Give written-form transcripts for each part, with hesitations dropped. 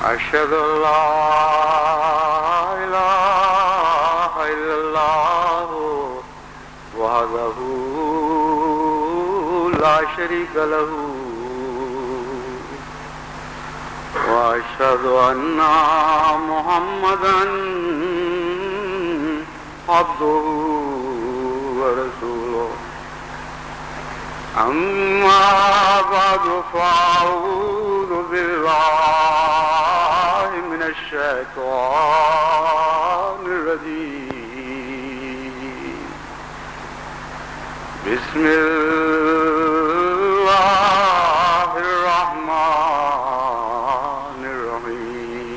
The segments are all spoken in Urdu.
أشهد أن لا إله إلا الله وحده لا شريك له وأشهد أن محمدا عبده ورسوله أما بعد فأعوذ بالله من الشيطان الرجيم بسم الله الرحمن الرحيم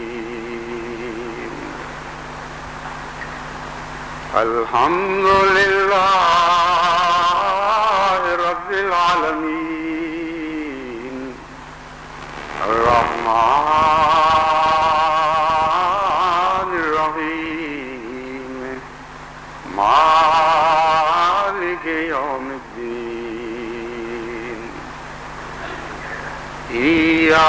الحمد لله رب العالمين الرحمن الرحيم مالك يوم الدين إياك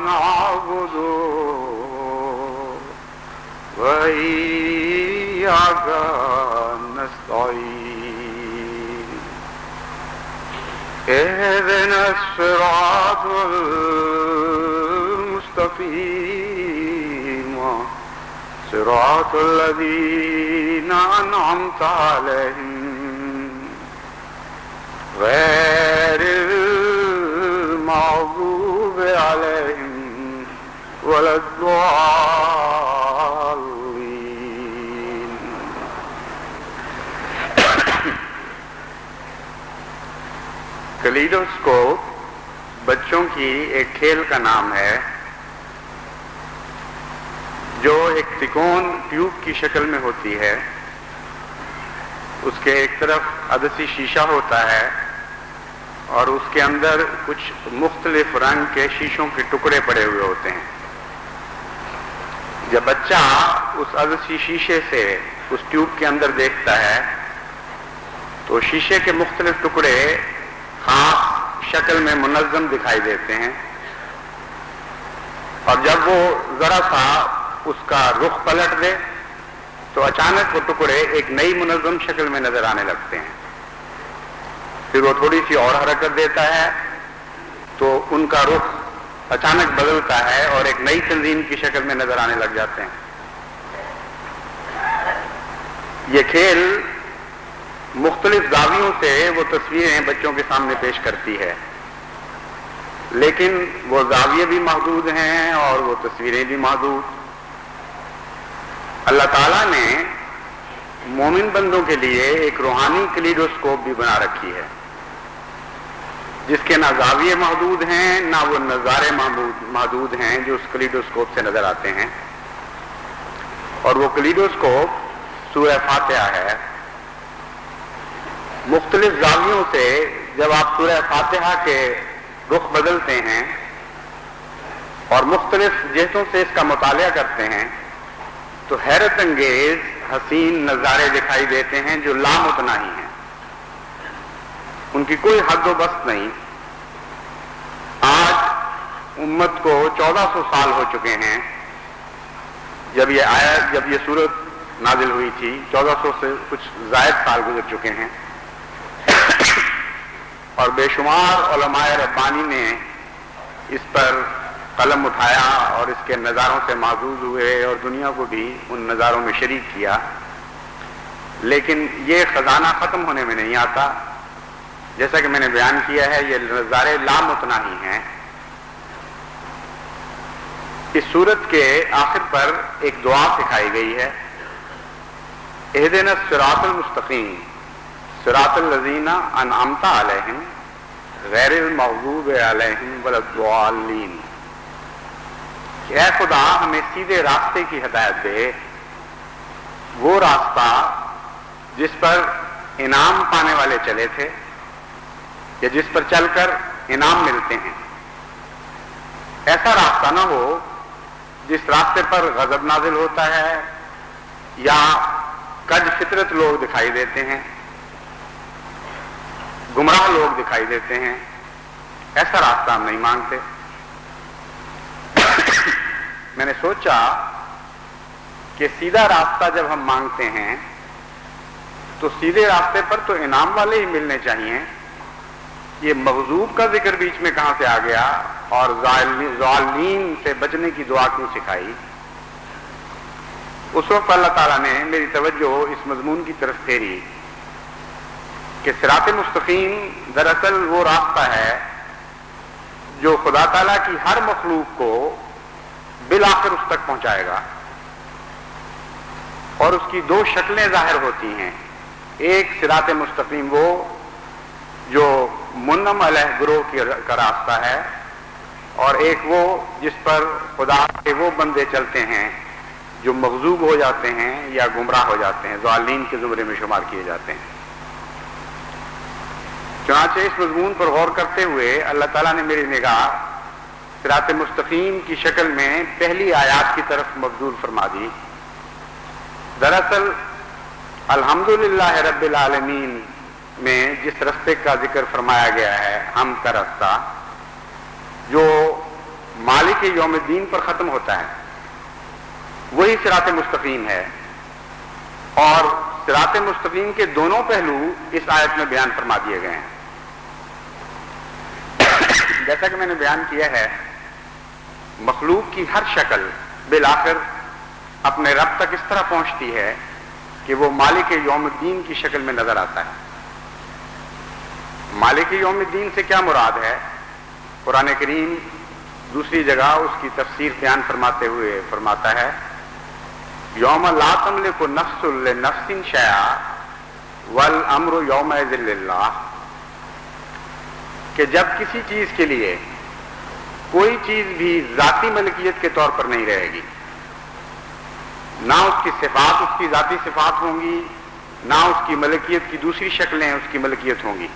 نعبد وإياك نستعين اهدنا الصراط المستقيم صراط الذين أنعمت عليهم غير المغضوب عليهم ولا الضالين. کلیڈوسکوپ بچوں کی ایک کھیل کا نام ہے جو ایک تکون ٹیوب کی شکل میں ہوتی ہے. اس کے ایک طرف عدسی شیشہ ہوتا ہے اور اس کے اندر کچھ مختلف رنگ کے شیشوں کے ٹکڑے پڑے ہوئے ہوتے ہیں. جب بچہ اس عدسی شیشے سے اس ٹیوب کے اندر دیکھتا ہے تو شیشے کے مختلف ٹکڑے خاص شکل میں منظم دکھائی دیتے ہیں، اور جب وہ ذرا سا اس کا رخ پلٹ دے تو اچانک وہ ٹکڑے ایک نئی منظم شکل میں نظر آنے لگتے ہیں. پھر وہ تھوڑی سی اور حرکت دیتا ہے تو ان کا رخ اچانک بدلتا ہے اور ایک نئی تنظیم کی شکل میں نظر آنے لگ جاتے ہیں. یہ کھیل مختلف زاویوں سے وہ تصویریں بچوں کے سامنے پیش کرتی ہے، لیکن وہ زاویے بھی محدود ہیں اور وہ تصویریں بھی محدود. اللہ تعالیٰ نے مومن بندوں کے لیے ایک روحانی کلیڈوسکوپ بھی بنا رکھی ہے جس کے نہ زاویے محدود ہیں نہ وہ نظارے محدود ہیں جو اس کلیڈوسکوپ سے نظر آتے ہیں. اور وہ کلیڈوسکوپ سورہ فاتحہ ہے. مختلف زاویوں سے جب آپ سورہ فاتحہ کے رخ بدلتے ہیں اور مختلف جہتوں سے اس کا مطالعہ کرتے ہیں تو حیرت انگیز حسین نظارے دکھائی دیتے ہیں جو لامتناہی ہیں، ان کی کوئی حد و بست نہیں. آج امت کو 1400 سال ہو چکے ہیں جب یہ سورت نازل ہوئی تھی. 1400 سے کچھ زائد سال گزر چکے ہیں اور بے شمار علماء ربانی نے اس پر قلم اٹھایا اور اس کے نظاروں سے معزوز ہوئے اور دنیا کو بھی ان نظاروں میں شریک کیا، لیکن یہ خزانہ ختم ہونے میں نہیں آتا. جیسا کہ میں نے بیان کیا ہے یہ نظارے لامتناہی ہیں. اس سورت کے آخر پر ایک دعا سکھائی گئی ہے، اہدنا الصراط المستقیم صراط الذین انعمت علیہم غیر المغضوب علیہم ولا الضالین. کہ اے خدا ہمیں سیدھے راستے کی ہدایت دے، وہ راستہ جس پر انعام پانے والے چلے تھے یا جس پر چل کر انعام ملتے ہیں. ایسا راستہ نہ ہو جس راستے پر غضب نازل ہوتا ہے یا کج فطرت لوگ دکھائی دیتے ہیں، گمراہ لوگ دکھائی دیتے ہیں. ایسا راستہ ہم نہیں مانگتے. میں نے سوچا کہ سیدھا راستہ جب ہم مانگتے ہیں تو سیدھے راستے پر تو انعام والے ہی ملنے چاہیے. یہ مغضوب کا ذکر بیچ میں کہاں سے آ گیا اور ظالمین سے بچنے کی دعا کیوں سکھائی؟ اس وقت اللہ تعالیٰ نے میری توجہ اس مضمون کی طرف پھیری کہ صراط مستقیم دراصل وہ راستہ ہے جو خدا تعالیٰ کی ہر مخلوق کو بالآخر اس تک پہنچائے گا، اور اس کی دو شکلیں ظاہر ہوتی ہیں. ایک صراط مستقیم وہ جو منعم علیہ گروہ کا راستہ ہے، اور ایک وہ جس پر خدا کے وہ بندے چلتے ہیں جو مغضوب ہو جاتے ہیں یا گمراہ ہو جاتے ہیں، ضالین کے زمرے میں شمار کیے جاتے ہیں. چنانچہ اس مضمون پر غور کرتے ہوئے اللہ تعالیٰ نے میری نگاہ صراط مستقیم کی شکل میں پہلی آیات کی طرف مبذول فرما دی. دراصل الحمدللہ رب العالمین میں جس رستے کا ذکر فرمایا گیا ہے، ہم کا رستہ جو مالک یوم الدین پر ختم ہوتا ہے، وہی صراط مستقیم ہے. اور صراط مستقیم کے دونوں پہلو اس آیت میں بیان فرما دیے گئے ہیں. جیسا کہ میں نے بیان کیا ہے، مخلوق کی ہر شکل بالآخر اپنے رب تک اس طرح پہنچتی ہے کہ وہ مالک یوم الدین کی شکل میں نظر آتا ہے. مالک یوم الدین سے کیا مراد ہے؟ قرآن کریم دوسری جگہ اس کی تفسیر بیان فرماتے ہوئے فرماتا ہے یوم لا تملک نفس لنفس شیئا والامر یومئذ للہ، کہ جب کسی چیز کے لیے کوئی چیز بھی ذاتی ملکیت کے طور پر نہیں رہے گی، نہ اس کی صفات اس کی ذاتی صفات ہوں گی، نہ اس کی ملکیت کی دوسری شکلیں اس کی ملکیت ہوں گی،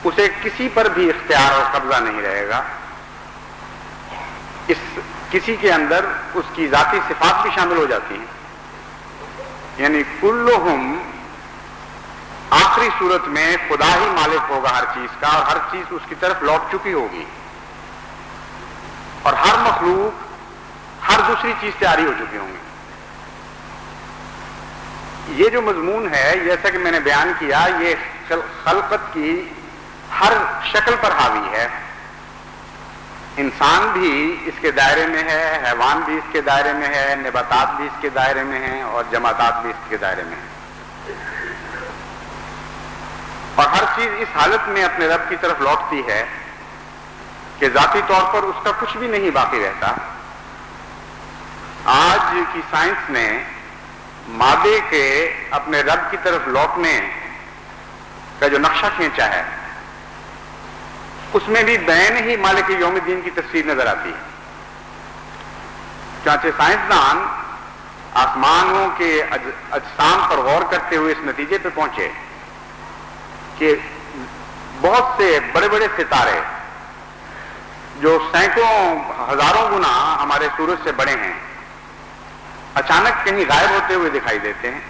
اسے کسی پر بھی اختیار اور قبضہ نہیں رہے گا. اس کسی کے اندر اس کی ذاتی صفات بھی شامل ہو جاتی ہیں. یعنی کلہم آخری صورت میں خدا ہی مالک ہوگا ہر چیز کا، اور ہر چیز اس کی طرف لوٹ چکی ہوگی، اور ہر مخلوق ہر دوسری چیز سے عاری ہو چکی ہوں گی. یہ جو مضمون ہے، جیسا کہ میں نے بیان کیا، یہ خلقت کی ہر شکل پر حاوی ہے. انسان بھی اس کے دائرے میں ہے، حیوان بھی اس کے دائرے میں ہے، نباتات بھی اس کے دائرے میں ہیں، اور جماعتات بھی اس کے دائرے میں ہیں. اور ہر چیز اس حالت میں اپنے رب کی طرف لوٹتی ہے کہ ذاتی طور پر اس کا کچھ بھی نہیں باقی رہتا. آج کی سائنس نے مادے کے اپنے رب کی طرف لوٹنے کا جو نقشہ کھینچا ہے، اس میں بھی بین ہی مالک یوم الدین کی تصویر نظر آتی ہے. چنانچہ سائنسدان آسمانوں کے اجسام پر غور کرتے ہوئے اس نتیجے پہ پہنچے کہ بہت سے بڑے بڑے ستارے جو سینکڑوں ہزاروں گنا ہمارے سورج سے بڑے ہیں، اچانک کہیں غائب ہوتے ہوئے دکھائی دیتے ہیں،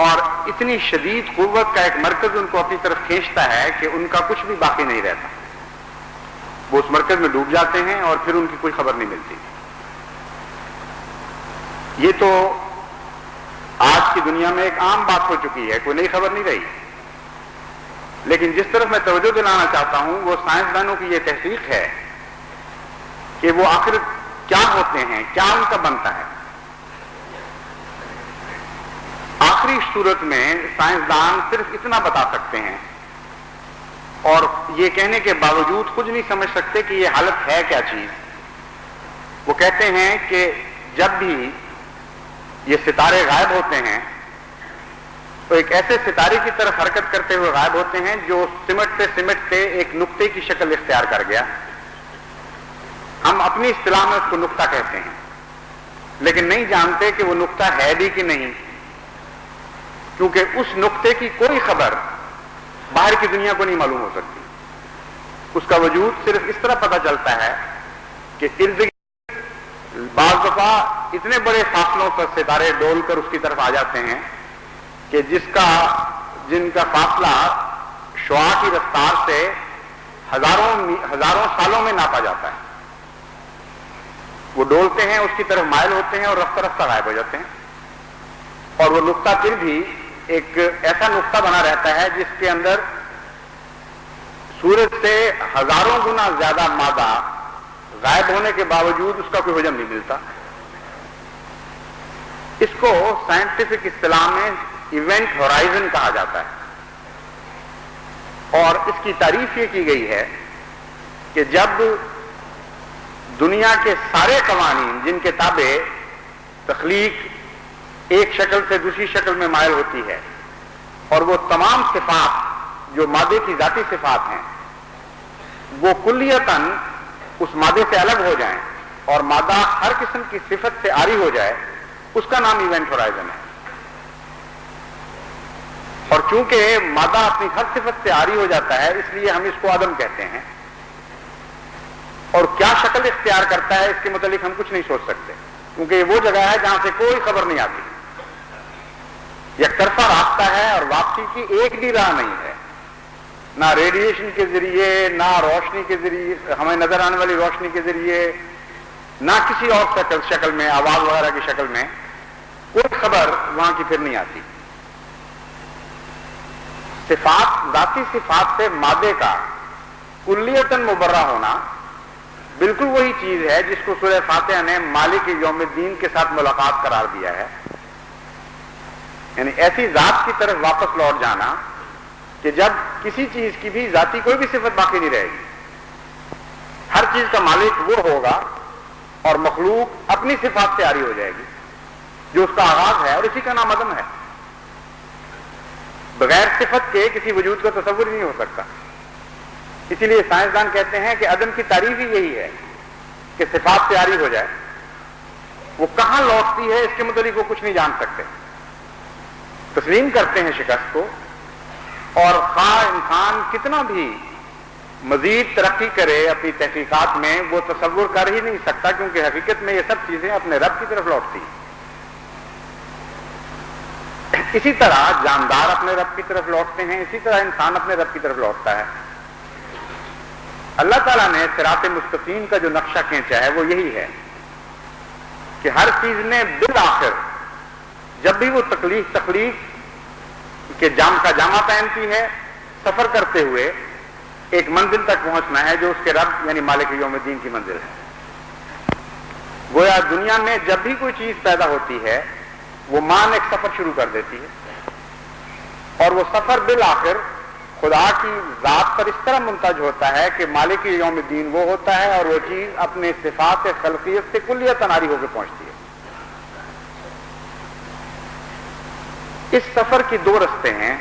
اور اتنی شدید قوت کا ایک مرکز ان کو اپنی طرف کھینچتا ہے کہ ان کا کچھ بھی باقی نہیں رہتا. وہ اس مرکز میں ڈوب جاتے ہیں اور پھر ان کی کوئی خبر نہیں ملتی. یہ تو آج کی دنیا میں ایک عام بات ہو چکی ہے، کوئی نئی خبر نہیں رہی. لیکن جس طرف میں توجہ دلانا چاہتا ہوں وہ سائنسدانوں کی یہ تحقیق ہے کہ وہ آخر کیا ہوتے ہیں، کیا ان کا بنتا ہے. آخری صورت میں سائنسدان صرف اتنا بتا سکتے ہیں، اور یہ کہنے کے باوجود خود نہیں سمجھ سکتے کہ یہ حالت ہے کیا چیز. وہ کہتے ہیں کہ جب بھی یہ ستارے غائب ہوتے ہیں تو ایک ایسے ستارے کی طرف حرکت کرتے ہوئے غائب ہوتے ہیں جو سمٹتے سمٹتے ایک نقطے کی شکل اختیار کر گیا. ہم اپنی اصطلاح میں اس کو نقطہ کہتے ہیں، لیکن نہیں جانتے کہ وہ نقطہ ہے بھی کہ نہیں، کیونکہ اس نقطے کی کوئی خبر باہر کی دنیا کو نہیں معلوم ہو سکتی. اس کا وجود صرف اس طرح پتہ چلتا ہے کہ ارد گرد بعض دفعہ اتنے بڑے فاصلوں پر ستارے ڈول کر اس کی طرف آ جاتے ہیں کہ جن کا فاصلہ شعاع کی رفتار سے ہزاروں سالوں میں ناپا جاتا ہے. وہ ڈولتے ہیں، اس کی طرف مائل ہوتے ہیں اور رفتہ رفتہ غائب ہو جاتے ہیں. اور وہ نقطہ پھر بھی ایک ایسا نقطہ بنا رہتا ہے جس کے اندر سورج سے ہزاروں گنا زیادہ مادہ غائب ہونے کے باوجود اس کا کوئی حجم نہیں ملتا. اس کو سائنٹیفک اصطلاح میں ایونٹ ہورائزن کہا جاتا ہے. اور اس کی تعریف یہ کی گئی ہے کہ جب دنیا کے سارے قوانین جن کے تابع تخلیق ایک شکل سے دوسری شکل میں مائل ہوتی ہے، اور وہ تمام صفات جو مادے کی ذاتی صفات ہیں وہ کلیتاً اس مادے سے الگ ہو جائیں اور مادہ ہر قسم کی صفت سے عاری ہو جائے، اس کا نام ایونٹ ہورائزن ہے. اور چونکہ مادہ اپنی ہر صفت سے عاری ہو جاتا ہے اس لیے ہم اس کو عدم کہتے ہیں. اور کیا شکل اختیار کرتا ہے اس کے متعلق ہم کچھ نہیں سوچ سکتے، کیونکہ یہ وہ جگہ ہے جہاں سے کوئی خبر نہیں آتی. یک طرفہ راستہ ہے اور واپسی کی ایک بھی راہ نہیں ہے، نہ ریڈیشن کے ذریعے، نہ روشنی کے ذریعے، ہمیں نظر آنے والی روشنی کے ذریعے، نہ کسی اور شکل میں، آواز وغیرہ کی شکل میں کوئی خبر وہاں کی پھر نہیں آتی. صفات، ذاتی صفات سے مادے کا کلیتاً مبرہ ہونا بالکل وہی چیز ہے جس کو سورہ فاتحہ نے مالک یوم الدین کے ساتھ ملاقات قرار دیا ہے. یعنی ایسی ذات کی طرف واپس لوٹ جانا کہ جب کسی چیز کی بھی ذاتی کوئی بھی صفت باقی نہیں رہے گی. ہر چیز کا مالک وہ ہوگا اور مخلوق اپنی صفات سے عاری ہو جائے گی جو اس کا آغاز ہے، اور اسی کا نام عدم ہے. بغیر صفت کے کسی وجود کا تصور ہی نہیں ہو سکتا. اسی لیے سائنسدان کہتے ہیں کہ عدم کی تعریف ہی یہی ہے کہ صفات سے عاری ہو جائے. وہ کہاں لوٹتی ہے اس کے متعلق وہ کچھ نہیں جان سکتے. تسلیم کرتے ہیں شکست کو، اور خواہ انسان کتنا بھی مزید ترقی کرے اپنی تحقیقات میں وہ تصور کر ہی نہیں سکتا، کیونکہ حقیقت میں یہ سب چیزیں اپنے رب کی طرف لوٹتی ہیں. اسی طرح جاندار اپنے رب کی طرف لوٹتے ہیں، اسی طرح انسان اپنے رب کی طرف لوٹتا ہے. اللہ تعالیٰ نے صراط مستقیم کا جو نقشہ کھینچا ہے وہ یہی ہے کہ ہر چیز نے بالآخر جب بھی وہ تخلیق کے کا جامع پہنتی ہے، سفر کرتے ہوئے ایک منزل تک پہنچنا ہے جو اس کے رب یعنی مالک یوم الدین کی منزل ہے. گویا دنیا میں جب بھی کوئی چیز پیدا ہوتی ہے وہ مان ایک سفر شروع کر دیتی ہے، اور وہ سفر بالآخر خدا کی ذات پر اس طرح منتج ہوتا ہے کہ مالک یوم الدین وہ ہوتا ہے اور وہ چیز اپنے صفات خلقیت سے کلیتاً عاری ہو کے پہنچتی ہے. اس سفر کی دو رستے ہیں.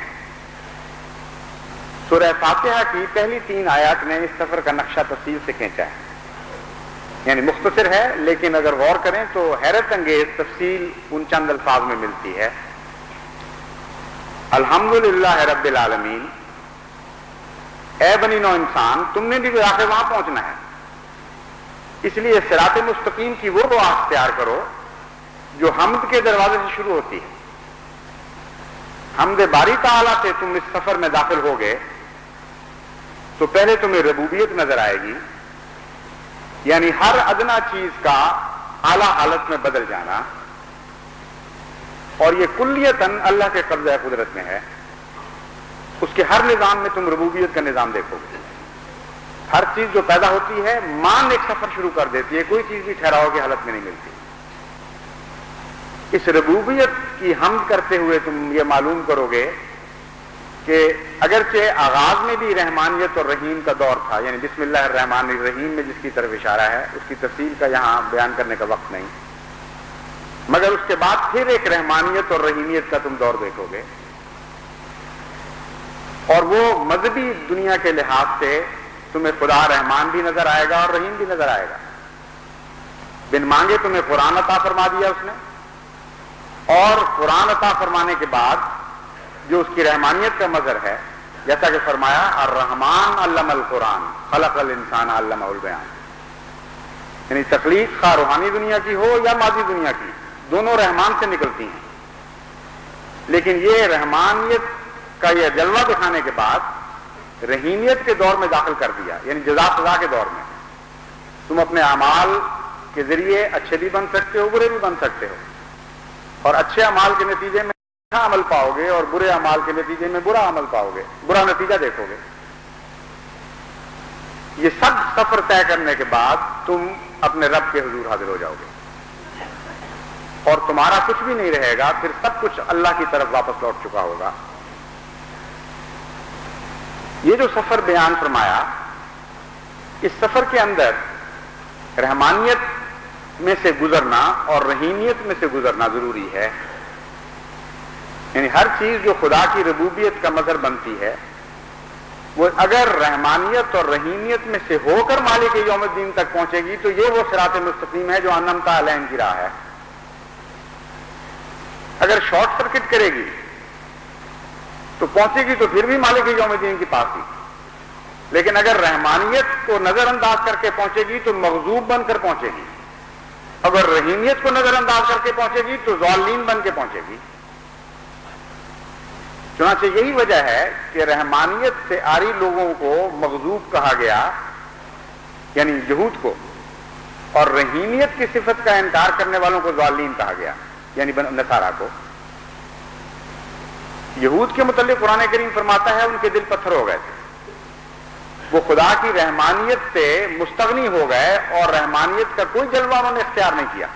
سورہ فاتحہ کی پہلی 3 آیات نے اس سفر کا نقشہ تفصیل سے کھینچا ہے. یعنی مختصر ہے لیکن اگر غور کریں تو حیرت انگیز تفصیل ان چند الفاظ میں ملتی ہے. الحمدللہ رب العالمین، اے بنی نو انسان تم نے بھی آخر وہاں پہنچنا ہے، اس لیے صراط مستقیم کی وہ راہ اختیار کرو جو حمد کے دروازے سے شروع ہوتی ہے. حمد باری تعالیٰ سے تم اس سفر میں داخل ہوگے تو پہلے تمہیں ربوبیت نظر آئے گی، یعنی ہر ادنا چیز کا اعلیٰ حالت میں بدل جانا، اور یہ کلیتاً اللہ کے قبضہ قدرت میں ہے. اس کے ہر نظام میں تم ربوبیت کا نظام دیکھو گے. ہر چیز جو پیدا ہوتی ہے مان ایک سفر شروع کر دیتی ہے، کوئی چیز بھی ٹھہراؤ کی حالت میں نہیں ملتی. اس ربوبیت کی حمد کرتے ہوئے تم یہ معلوم کرو گے کہ اگرچہ آغاز میں بھی رحمانیت اور رحیم کا دور تھا، یعنی بسم اللہ الرحمن الرحیم میں جس کی طرف اشارہ ہے اس کی تفصیل کا یہاں بیان کرنے کا وقت نہیں، مگر اس کے بعد پھر ایک رحمانیت اور رحیمیت کا تم دور دیکھو گے، اور وہ مذہبی دنیا کے لحاظ سے تمہیں خدا رحمان بھی نظر آئے گا اور رحیم بھی نظر آئے گا. بن مانگے تمہیں قرآن عطا فرما دیا اس نے، اور قرآن عطا فرمانے کے بعد جو اس کی رحمانیت کا مظہر ہے، جیسا کہ فرمایا الرحمن علم القرآن خلق الانسان علمہ البیان، یعنی تخلیق خواہ روحانی دنیا کی ہو یا مادی دنیا کی، دونوں رحمان سے نکلتی ہیں. لیکن یہ رحمانیت کا یہ جلوہ دکھانے کے بعد رحیمیت کے دور میں داخل کر دیا، یعنی جزا سزا کے دور میں. تم اپنے اعمال کے ذریعے اچھے بھی بن سکتے ہو، برے بھی بن سکتے ہو، اور اچھے اعمال کے نتیجے میں اچھا عمل پاؤ گے اور برے اعمال کے نتیجے میں برا عمل پاؤ گے، برا نتیجہ دیکھو گے۔ یہ سب سفر طے کرنے کے بعد تم اپنے رب کے حضور حاضر ہو جاؤ گے اور تمہارا کچھ بھی نہیں رہے گا، پھر سب کچھ اللہ کی طرف واپس لوٹ چکا ہوگا۔ یہ جو سفر بیان فرمایا، اس سفر کے اندر رحمانیت میں سے گزرنا اور رحیمیت میں سے گزرنا ضروری ہے۔ یعنی ہر چیز جو خدا کی ربوبیت کا مظہر بنتی ہے، وہ اگر رحمانیت اور رحیمیت میں سے ہو کر مالک یوم الدین تک پہنچے گی تو یہ وہ صراط مستقیم ہے جو انعمت علیہم کی راہ ہے۔ اگر شارٹ سرکٹ کرے گی تو پہنچے گی تو پھر بھی مالک یوم الدین کے پاس ہی، لیکن اگر رحمانیت کو نظر انداز کر کے پہنچے گی تو مغضوب بن کر پہنچے گی، اگر رحیمیت کو نظر انداز کر کے پہنچے گی تو ضالین بن کے پہنچے گی۔ چنانچہ یہی وجہ ہے کہ رحمانیت سے عاری لوگوں کو مغضوب کہا گیا، یعنی یہود کو، اور رحیمیت کی صفت کا انکار کرنے والوں کو ضالین کہا گیا، یعنی نصارہ کو۔ یہود کے متعلق قرآن کریم فرماتا ہے ان کے دل پتھر ہو گئے تھے، وہ خدا کی رحمانیت سے مستغنی ہو گئے اور رحمانیت کا کوئی جلوہ انہوں نے اختیار نہیں کیا،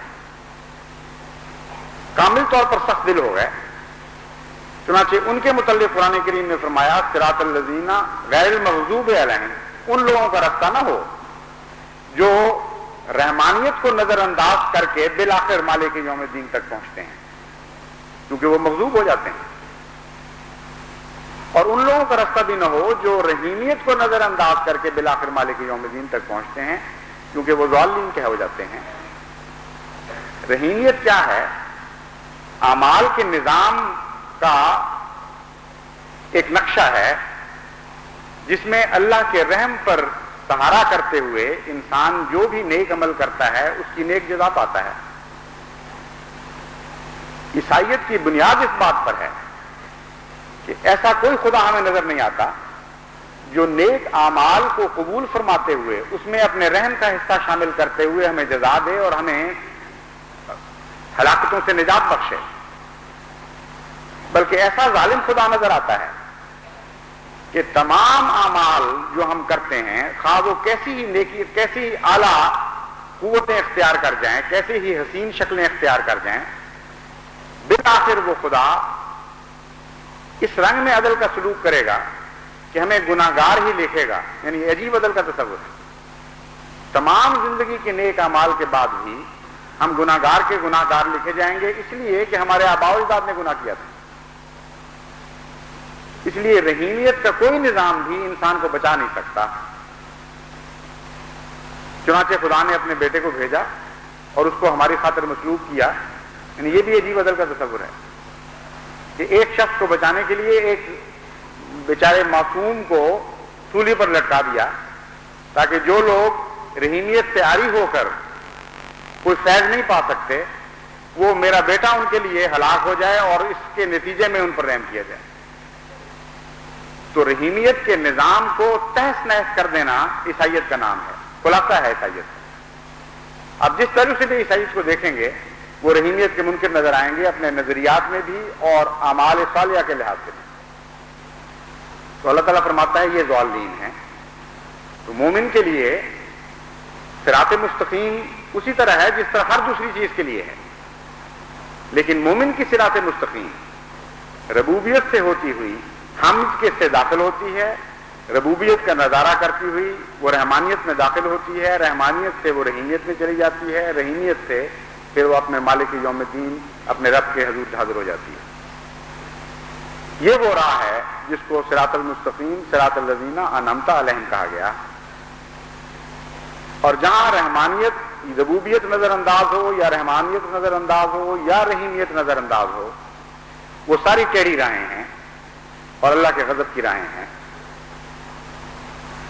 کامل طور پر سخت دل ہو گئے۔ چنانچہ ان کے متعلق قرآن کریم نے فرمایا صراط الذین غیر المغضوب علیہم، ان لوگوں کا راستہ نہ ہو جو رحمانیت کو نظر انداز کر کے بالآخر مالک یوم الدین تک پہنچتے ہیں، کیونکہ وہ مغضوب ہو جاتے ہیں، اور ان لوگوں کا راستہ بھی نہ ہو جو رحیمیت کو نظر انداز کر کے بالآخر مالک یوم الدین تک پہنچتے ہیں، کیونکہ وہ ضالین کے ہو جاتے ہیں۔ رحیمیت کیا ہے؟ اعمال کے نظام کا ایک نقشہ ہے جس میں اللہ کے رحم پر سہارا کرتے ہوئے انسان جو بھی نیک عمل کرتا ہے اس کی نیک جزا پاتا ہے۔ عیسائیت کی بنیاد اس بات پر ہے کہ ایسا کوئی خدا ہمیں نظر نہیں آتا جو نیک اعمال کو قبول فرماتے ہوئے اس میں اپنے رحم کا حصہ شامل کرتے ہوئے ہمیں جزا دے اور ہمیں ہلاکتوں سے نجات بخشے، بلکہ ایسا ظالم خدا نظر آتا ہے کہ تمام اعمال جو ہم کرتے ہیں، خواہ وہ کیسی ہی نیکی، کیسی ہی اعلیٰ قوتیں اختیار کر جائیں، کیسی ہی حسین شکلیں اختیار کر جائیں، بالآخر وہ خدا اس رنگ میں عدل کا سلوک کرے گا کہ ہمیں گناہگار ہی لکھے گا۔ یعنی عجیب عدل کا تصور ہے، تمام زندگی کے نیک اعمال کے بعد بھی ہم گناہگار کے گناہگار لکھے جائیں گے، اس لیے کہ ہمارے آباء و اجداد نے گناہ کیا تھا۔ اس لیے رحیمیت کا کوئی نظام بھی انسان کو بچا نہیں سکتا۔ چنانچہ خدا نے اپنے بیٹے کو بھیجا اور اس کو ہماری خاطر مسلوب کیا۔ یعنی یہ بھی عجیب عدل کا تصور ہے کہ ایک شخص کو بچانے کے لیے ایک بیچارے معصوم کو سولی پر لٹکا دیا تاکہ جو لوگ رحیمیت سے عاری ہو کر کوئی فیض نہیں پا سکتے، وہ میرا بیٹا ان کے لیے ہلاک ہو جائے اور اس کے نتیجے میں ان پر رحم کیا جائے۔ تو رحیمیت کے نظام کو تہس نہس کر دینا عیسائیت کا نام ہے، خلاصہ ہے عیسائیت۔ اب جس طرح سے بھی عیسائیت کو دیکھیں گے وہ رحیمیت کے منکر نظر آئیں گے، اپنے نظریات میں بھی اور اعمال صالحہ کے لحاظ سے بھی۔ تو اللہ تعالیٰ فرماتا ہے یہ ضالین ہیں۔ تو مومن کے لیے صراط مستقیم اسی طرح ہے جس طرح ہر دوسری چیز کے لیے ہے، لیکن مومن کی صراط مستقیم ربوبیت سے ہوتی ہوئی حمد کے سے داخل ہوتی ہے، ربوبیت کا نظارہ کرتی ہوئی وہ رحمانیت میں داخل ہوتی ہے، رحمانیت سے وہ رحیمیت میں چلی جاتی ہے، رحیمیت سے پھر وہ اپنے مالک یوم الدین اپنے رب کے حضور حاضر ہو جاتی ہے۔ یہ وہ راہ ہے جس کو صراط المستقیم، صراط الذین انعمت علیہم کہا گیا۔ اور جہاں رحمانیت ربوبیت نظر انداز ہو یا رحمانیت نظر انداز ہو یا رحیمیت نظر انداز ہو، وہ ساری ٹیڑھی راہیں ہیں اور اللہ کے غضب کی راہیں ہیں۔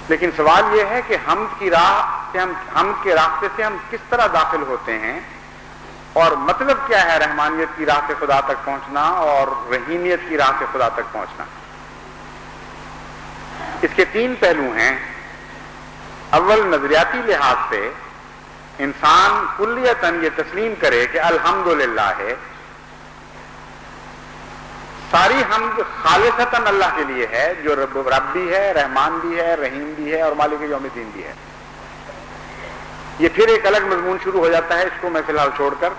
لیکن سوال یہ ہے کہ حمد کی راہ سے حمد کے راستے سے ہم کس طرح داخل ہوتے ہیں، اور مطلب کیا ہے رحمانیت کی راہ سے خدا تک پہنچنا اور رحیمیت کی راہ سے خدا تک پہنچنا۔ اس کے تین پہلو ہیں۔ اول، نظریاتی لحاظ سے انسان کلیتاً یہ تسلیم کرے کہ الحمدللہ ہے، ساری حمد خالصتاً اللہ کے لیے ہے، جو رب بھی ہے، رحمان بھی ہے، رحیم بھی ہے اور مالک یوم الدین بھی ہے۔ یہ پھر ایک الگ مضمون شروع ہو جاتا ہے، اس کو میں فی الحال چھوڑ کر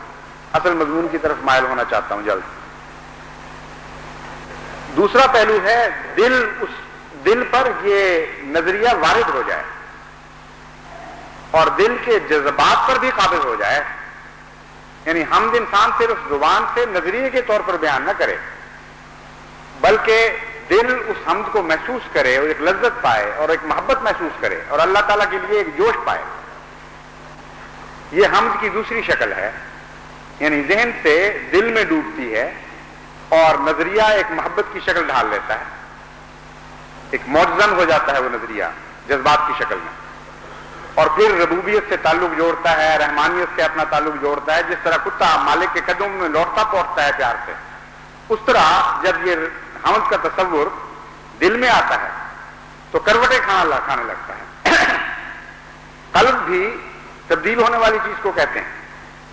اصل مضمون کی طرف مائل ہونا چاہتا ہوں جلد۔ دوسرا پہلو ہے دل پر یہ نظریہ وارد ہو جائے اور دل کے جذبات پر بھی قابض ہو جائے، یعنی حمد انسان صرف زبان سے نظریے کے طور پر بیان نہ کرے، بلکہ دل اس حمد کو محسوس کرے اور ایک لذت پائے اور ایک محبت محسوس کرے اور اللہ تعالیٰ کے لیے ایک جوش پائے۔ یہ حمد کی دوسری شکل ہے، یعنی ذہن سے دل میں ڈوبتی ہے اور نظریہ ایک محبت کی شکل ڈھال لیتا ہے، ایک معجزن ہو جاتا ہے وہ نظریہ جذبات کی شکل میں، اور پھر ربوبیت سے تعلق جوڑتا ہے، رحمانیت سے اپنا تعلق جوڑتا ہے۔ جس طرح کتا مالک کے قدموں میں لوٹتا پوٹتا ہے پیار سے، اس طرح جب یہ حمد کا تصور دل میں آتا ہے تو کروٹیں کھانے لگتا ہے۔ قلب بھی تبدیل ہونے والی چیز کو کہتے ہیں،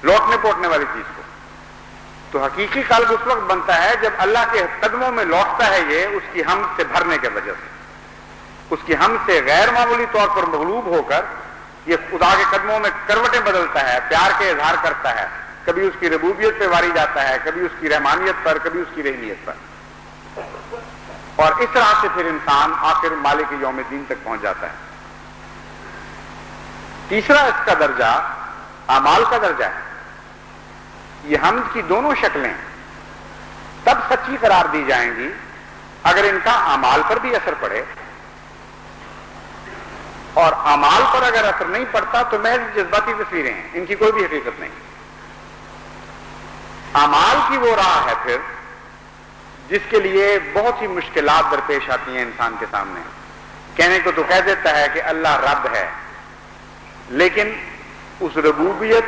لوٹنے پوٹنے والی چیز کو۔ تو حقیقی قلب اس وقت بنتا ہے جب اللہ کے قدموں میں لوٹتا ہے، یہ اس کی حمد سے بھرنے کی وجہ سے، اس کی حمد سے غیر معمولی طور پر مغلوب ہو کر یہ خدا کے قدموں میں کروٹیں بدلتا ہے، پیار کے اظہار کرتا ہے، کبھی اس کی ربوبیت پہ واری جاتا ہے، کبھی اس کی رحمانیت پر، کبھی اس کی رحیمیت پر، اور اس طرح سے پھر انسان آخر مالک یوم الدین تک پہنچ جاتا ہے۔ تیسرا اس کا درجہ اعمال کا درجہ ہے۔ یہ حمد کی دونوں شکلیں تب سچی قرار دی جائیں گی اگر ان کا اعمال پر بھی اثر پڑے، اور اعمال پر اگر اثر نہیں پڑتا تو محض جذباتی تصویریں ہیں، ان کی کوئی بھی حقیقت نہیں۔ اعمال کی وہ راہ ہے پھر جس کے لیے بہت ہی مشکلات درپیش آتی ہیں انسان کے سامنے۔ کہنے کو تو کہہ دیتا ہے کہ اللہ رب ہے، لیکن اس ربوبیت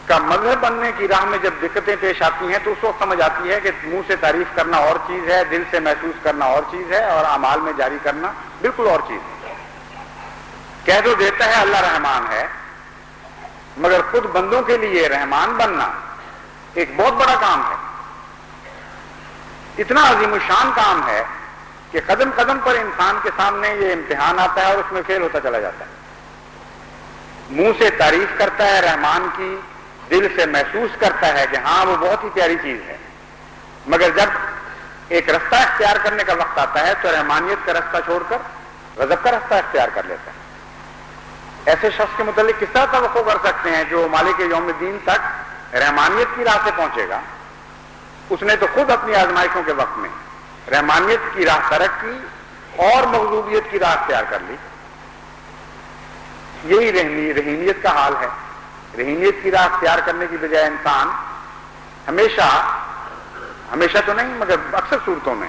کا مظہر بننے کی راہ میں جب دقتیں پیش آتی ہیں تو اس وقت سمجھ آتی ہے کہ منہ سے تعریف کرنا اور چیز ہے، دل سے محسوس کرنا اور چیز ہے، اور اعمال میں جاری کرنا بالکل اور چیز ہے۔ کہہ تو دیتا ہے اللہ رحمان ہے، مگر خود بندوں کے لیے رحمان بننا ایک بہت بڑا کام ہے، اتنا عظیم الشان کام ہے کہ قدم قدم پر انسان کے سامنے یہ امتحان آتا ہے اور اس میں فیل ہوتا چلا جاتا ہے۔ منہ سے تعریف کرتا ہے رحمان کی، دل سے محسوس کرتا ہے کہ ہاں وہ بہت ہی پیاری چیز ہے، مگر جب ایک رستہ اختیار کرنے کا وقت آتا ہے تو رحمانیت کا رستہ چھوڑ کر غضب کا رستہ اختیار کر لیتا ہے۔ ایسے شخص کے متعلق کس طرح توقع کر سکتے ہیں جو مالک یوم الدین تک رحمانیت کی راہ سے پہنچے گا؟ اس نے تو خود اپنی آزمائشوں کے وقت میں رحمانیت کی راہ ترک کی اور مغلوبیت کی راہ اختیار کر لی۔ یہی رحیمیت کا حال ہے۔ رحیمیت کی راہ اختیار کرنے کی بجائے انسان ہمیشہ تو نہیں مگر اکثر صورتوں میں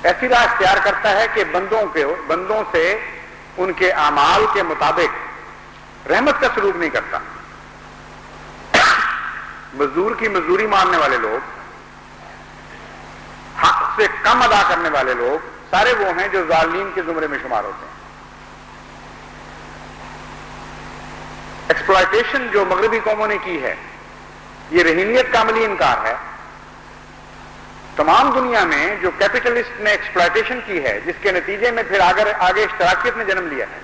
ایسی راہ اختیار کرتا ہے کہ بندوں سے ان کے اعمال کے مطابق رحمت کا سلوک نہیں کرتا۔ مزدور کی مزدوری ماننے والے لوگ، حق سے کم ادا کرنے والے لوگ، سارے وہ ہیں جو ظالمین کے زمرے میں شمار ہوتے ہیں۔ ایکسپلائٹیشن جو مغربی قوموں نے کی ہے، یہ رحیمیت کا عملی انکار ہے۔ تمام دنیا میں جو کیپٹلسٹ نے ایکسپلائٹیشن کی ہے، جس کے نتیجے میں پھر آگے اشتراکیت نے جنم لیا ہے،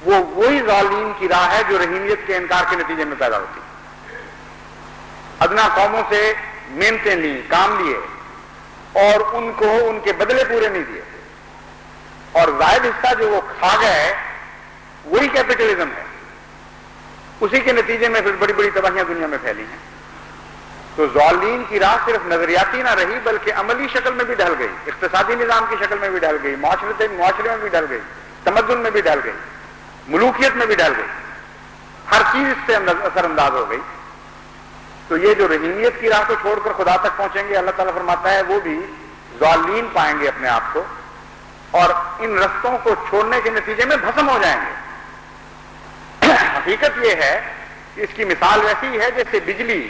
وہ وہی ظالمین کی راہ ہے جو رحیمیت کے انکار کے نتیجے میں پیدا ہوتی ہے۔ ادنا قوموں سے محنتیں لی، کام لیے، اور ان کو ان کے بدلے پورے نہیں دیے، اور زائد حصہ جو وہ کھا گئے وہی کیپٹلزم ہے۔ اسی کے نتیجے میں پھر بڑی بڑی تباہیاں دنیا میں پھیلی ہیں۔ تو ظالمین کی راہ صرف نظریاتی نہ رہی بلکہ عملی شکل میں بھی ڈھل گئی، اقتصادی نظام کی شکل میں بھی ڈھل گئی، معاشرے میں بھی ڈھل گئی، تمدن میں بھی ڈھل گئی، ملوکیت میں بھی ڈھل گئی، ہر چیز اس سے اثر انداز ہو گئی۔ تو یہ جو رحیمیت کی راہ کو چھوڑ کر خدا تک پہنچیں گے، اللہ تعالیٰ فرماتا ہے وہ بھی ظالمین پائیں گے اپنے آپ کو، اور ان رستوں کو چھوڑنے کے نتیجے میں بھسم ہو جائیں گے۔ حقیقت یہ ہے کہ اس کی مثال ویسی ہے جیسے بجلی